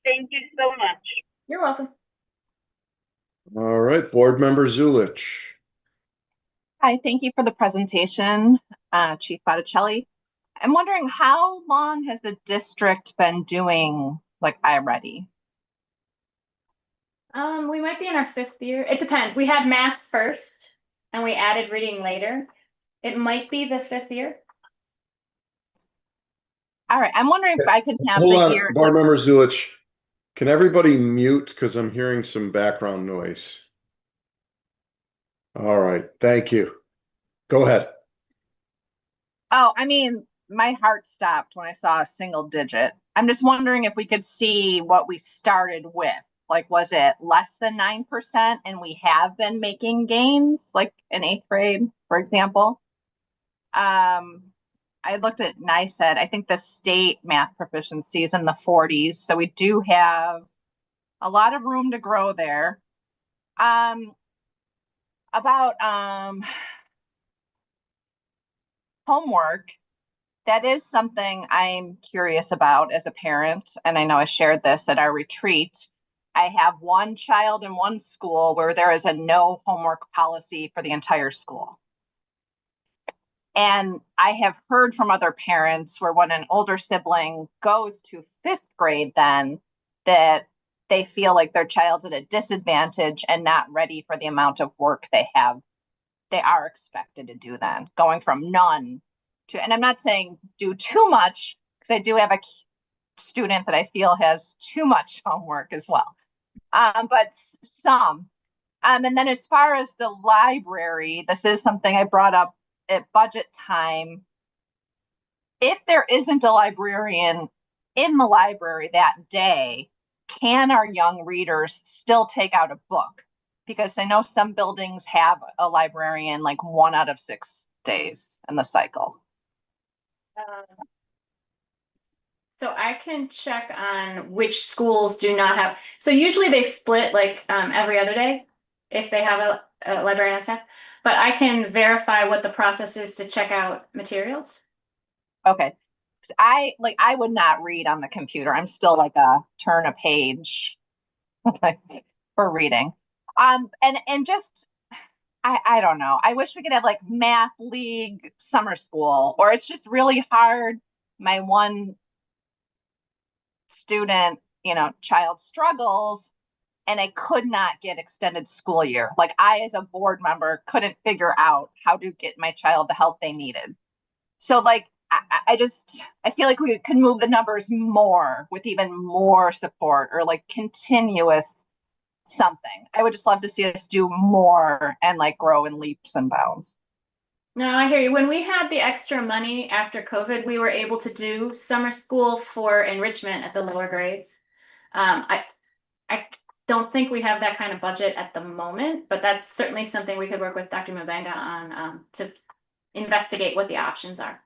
Thank you so much. You're welcome. All right, Board Member Zulich. Hi, thank you for the presentation, Chief Botticelli. I'm wondering, how long has the district been doing like iReady? We might be in our 5th year. It depends. We had math first and we added reading later. It might be the 5th year. All right, I'm wondering if I can have Hold the on, year. Board Member Zulich. Can everybody mute, because I'm hearing some background noise? All right, thank you. Go ahead. Oh, I mean, my heart stopped when I saw a single digit. I'm just wondering if we could see what we started with. Like, was it less than 9% and we have been making gains, like in 8th grade, for example? I looked at NICED. I think the state math proficiency is in the 40s. So we do have A lot of room to grow there. About homework, that is something I'm curious about as a parent, and I know I shared this at our retreat. I have one child in one school where there is a no homework policy for the entire school. And I have heard from other parents where when an older sibling goes to 5th grade, then that they feel like their child's at a disadvantage and not ready for the amount of work they are expected to do then, going from none to, and I'm not saying do too much, because I do have a student that I feel has too much homework as well, but some. And then as far as the library, this is something I brought up at budget time. If there isn't a librarian in the library that day, can our young readers still take out a book? Because I know some buildings have a librarian like 1 out of 6 days in the cycle. So I can check on which schools do not have. So usually they split like every other day if they have a librarian on staff. But I can verify what the process is to check out materials. Okay. I would not read on the computer. I'm still like a turn a page for reading. And just I don't know. I wish we could have like math league summer school, or it's just really hard. My one student, child struggles, and I could not get extended school year. Like I, as a board member, couldn't figure out how to get my child the help they needed. So like, I feel like we could move the numbers more with even more support, or like continuous something. I would just love to see us do more and like grow in leaps and bounds. No, I hear you. When we had the extra money after COVID, we were able to do summer school for enrichment at the lower grades. I don't think we have that kind of budget at the moment, but that's certainly something we could work with Dr. Mubanga on to investigate what the options are.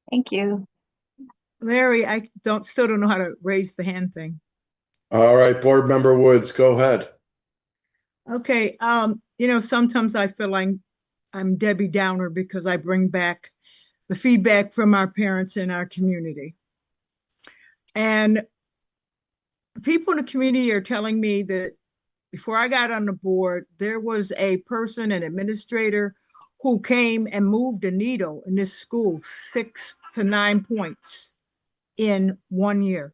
Thank you. Larry, I still don't know how to raise the hand thing. All right, Board Member Woods, go ahead. Okay, sometimes I feel like I'm Debbie Downer because I bring back the feedback from our parents in our community. And people in the community are telling me that before I got on the board, there was a person, an administrator, who came and moved a needle in this school 6 to 9 points in 1 year.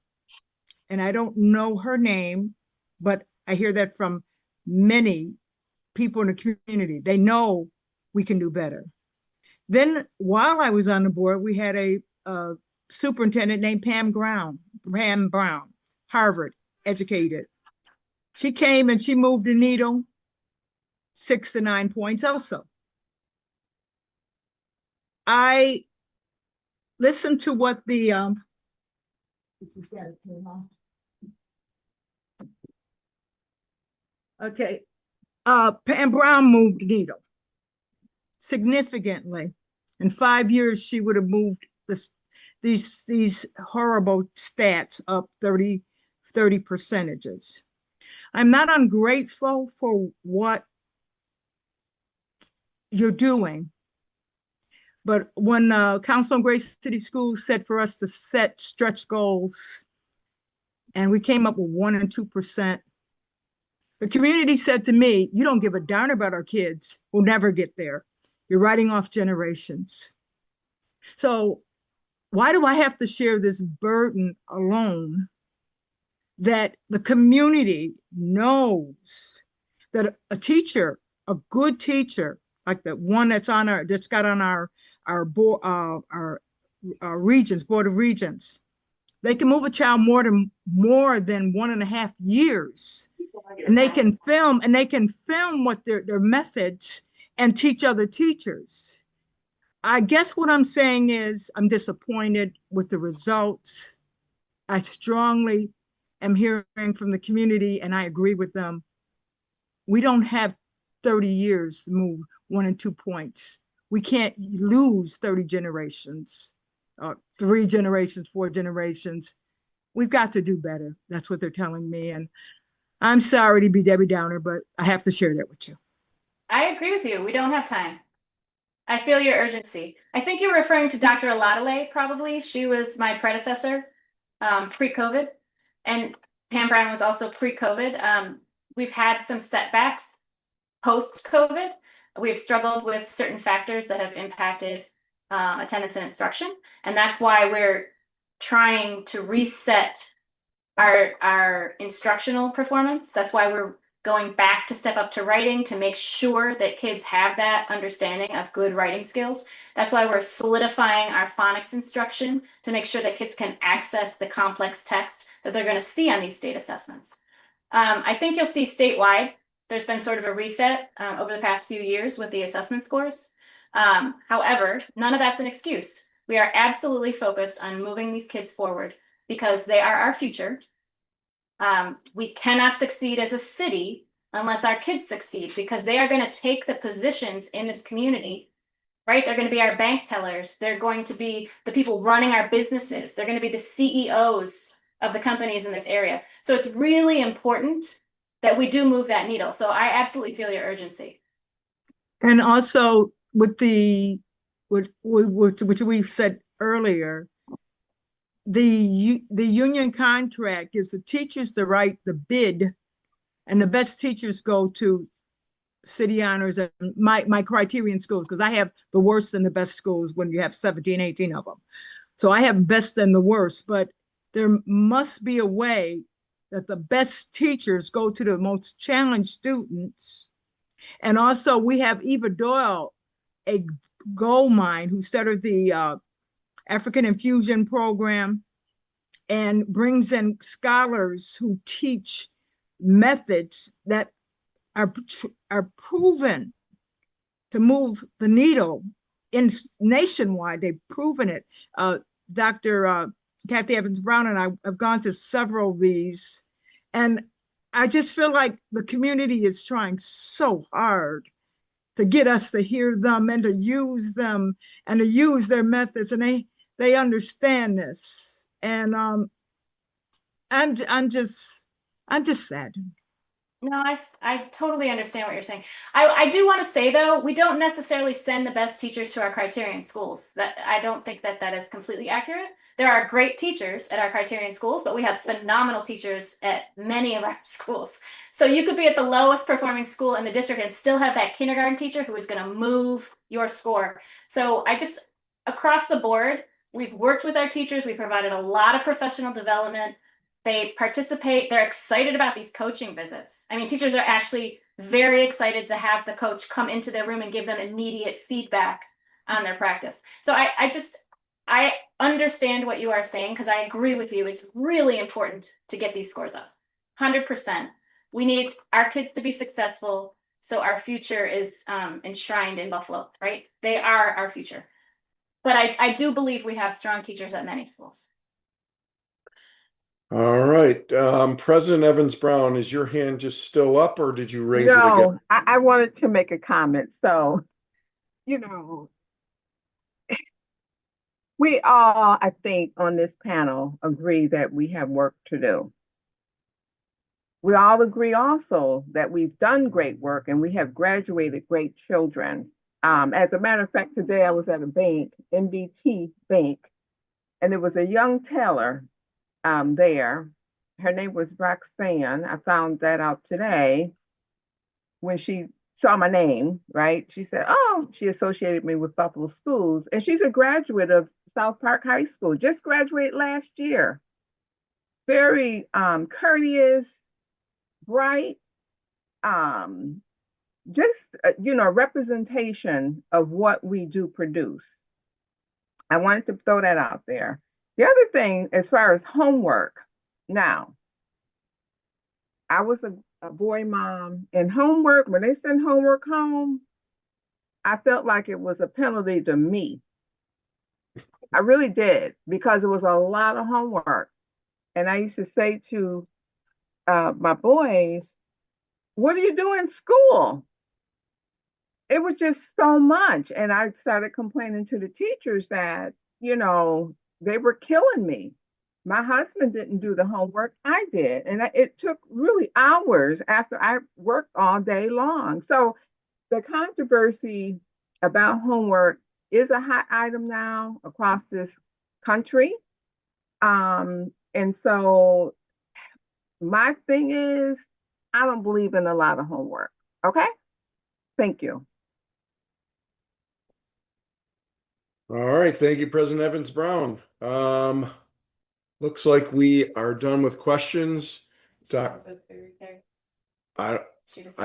And I don't know her name, but I hear that from many people in the community. They know we can do better. Then while I was on the board, we had a superintendent named Pam Brown, Harvard educated. She came and she moved the needle 6 to 9 points also. I listened to what the Pam Brown moved the needle significantly. In 5 years, she would have moved these horrible stats up 30 percentages. I'm not ungrateful for what you're doing, but when Council on Great City Schools said for us to set stretch goals, and we came up with 1% and 2%, the community said to me, "You don't give a darn about our kids. We'll never get there. You're writing off generations." So why do I have to share this burden alone? That the community knows that a teacher, a good teacher, like the one that's got on our board, our regions, Board of Regents, they can move a child more than 1.5 years, and they can film what their methods and teach other teachers. I guess what I'm saying is I'm disappointed with the results. I strongly am hearing from the community, and I agree with them. We don't have 30 years to move 1 and 2 points. We can't lose 30 generations, 3 generations, 4 generations. we've got to do better. That's what they're telling me. And I'm sorry to be Debbie Downer, but I have to share that with you. I agree with you. We don't have time. I feel your urgency. I think you're referring to Dr. Aladale, probably. She was my predecessor pre-COVID, and Pam Brown was also pre-COVID. We've had some setbacks post-COVID. We've struggled with certain factors that have impacted attendance and instruction, and that's why we're trying to reset our instructional performance. That's why we're going back to Step Up to Writing to make sure that kids have that understanding of good writing skills. That's why we're solidifying our phonics instruction to make sure that kids can access the complex text that they're going to see on these state assessments. I think you'll see statewide, there's been sort of a reset over the past few years with the assessment scores. However, none of that's an excuse. We are absolutely focused on moving these kids forward because they are our future. We cannot succeed as a city unless our kids succeed, because they are going to take the positions in this community, right? They're going to be our bank tellers. They're going to be the people running our businesses. They're going to be the CEOs of the companies in this area. So it's really important that we do move that needle. So I absolutely feel your urgency. And also with which we've said earlier, the union contract gives the teachers the right to bid, and the best teachers go to city honors and my criterion schools, because I have the worst and the best schools when you have 17, 18 of them. So I have best and the worst, but there must be a way that the best teachers go to the most challenged students. And also we have Eva Doyle, a gold mine, who started the African Infusion Program and brings in scholars who teach methods that are proven to move the needle nationwide. They've proven it. Dr. Kathy Evans Brown and I have gone to several of these, and I just feel like the community is trying so hard to get us to hear them and to use them and to use their methods, and they understand this. And I'm just saddened. No, I totally understand what you're saying. I do want to say, though, we don't necessarily send the best teachers to our criterion schools. That I don't think that is completely accurate. There are great teachers at our criterion schools, but we have phenomenal teachers at many of our schools. So you could be at the lowest performing school in the district and still have that kindergarten teacher who is going to move your score. So across the board, we've worked with our teachers. We provided a lot of professional development. They participate. They're excited about these coaching visits. I mean, teachers are actually very excited to have the coach come into their room and give them immediate feedback on their practice. So I understand what you are saying, because I agree with you. It's really important to get these scores up. 100%. We need our kids to be successful, so our future is enshrined in Buffalo, right? They are our future. But I do believe we have strong teachers at many schools. All right. President Evans Brown, is your hand just still up, or did you raise it again? No, I wanted to make a comment. So, we all, I think, on this panel agree that we have work to do. We all agree also that we've done great work and we have graduated great children. As a matter of fact, today I was at a bank, NBT Bank, and there was a young teller there. Her name was Roxanne. I found that out today when she saw my name, right? She said, oh, she associated me with Buffalo Schools, and she's a graduate of South Park High School, just graduated last year. Very courteous, bright, just, a representation of what we do produce. I wanted to throw that out there. The other thing, as far as homework, now, I was a boy mom, and homework, when they send homework home, I felt like it was a penalty to me. I really did, because it was a lot of homework. And I used to say to my boys, what do you do in school? It was just so much. And I started complaining to the teachers that, they were killing me. My husband didn't do the homework. I did. And it took really hours after I worked all day long. So the controversy about homework is a hot item now across this country. And so my thing is, I don't believe in a lot of homework. Okay? Thank you. All right, thank you, President Evans Brown. Looks like we are done with questions. I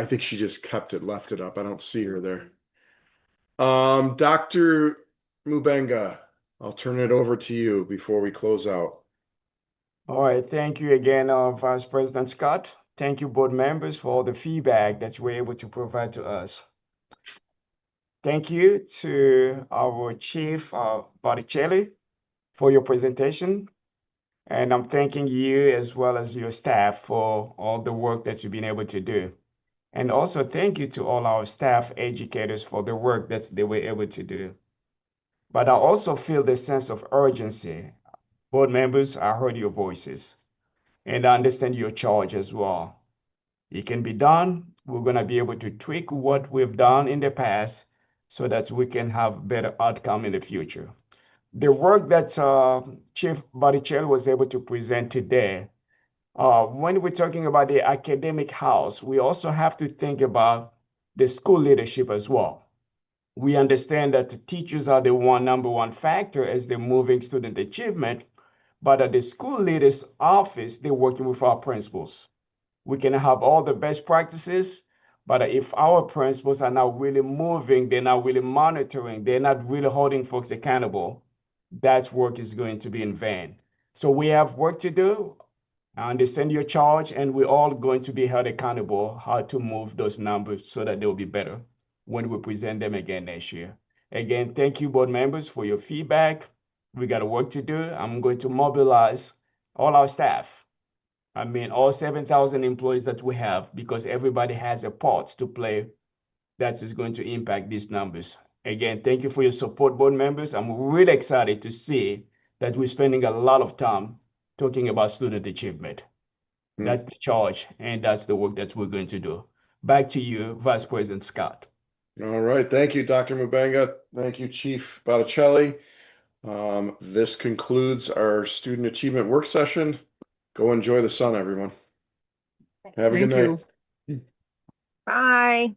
think she just left it up. I don't see her there. Dr. Mubenga, I'll turn it over to you before we close out. All right, thank you again, Vice President Scott. Thank you, board members, for all the feedback that you were able to provide to us. Thank you to our Chief Botticelli for your presentation. And I'm thanking you as well as your staff for all the work that you've been able to do. And also thank you to all our staff educators for the work that they were able to do. But I also feel the sense of urgency. Board members, I heard your voices and I understand your charge as well. It can be done. We're going to be able to tweak what we've done in the past so that we can have better outcome in the future. The work that Chief Botticelli was able to present today, when we're talking about the academic house, we also have to think about the school leadership as well. We understand that the teachers are the number one factor as they're moving student achievement, but at the school leaders office, they're working with our principals. We can have all the best practices, but if our principals are not really moving, they're not really monitoring, they're not really holding folks accountable, that work is going to be in vain. So we have work to do. I understand your charge, and we're all going to be held accountable how to move those numbers so that they'll be better when we present them again next year. Again, thank you, board members, for your feedback. We got work to do. I'm going to mobilize all our staff. I mean, all 7,000 employees that we have, because everybody has a part to play that is going to impact these numbers. Again, thank you for your support, board members. I'm really excited to see that we're spending a lot of time talking about student achievement. That's the charge, and that's the work that we're going to do. Back to you, Vice President Scott. All right, thank you, Dr. Mubenga. Thank you, Chief Botticelli. This concludes our student achievement work session. Go enjoy the sun, everyone. Have a good night. Bye.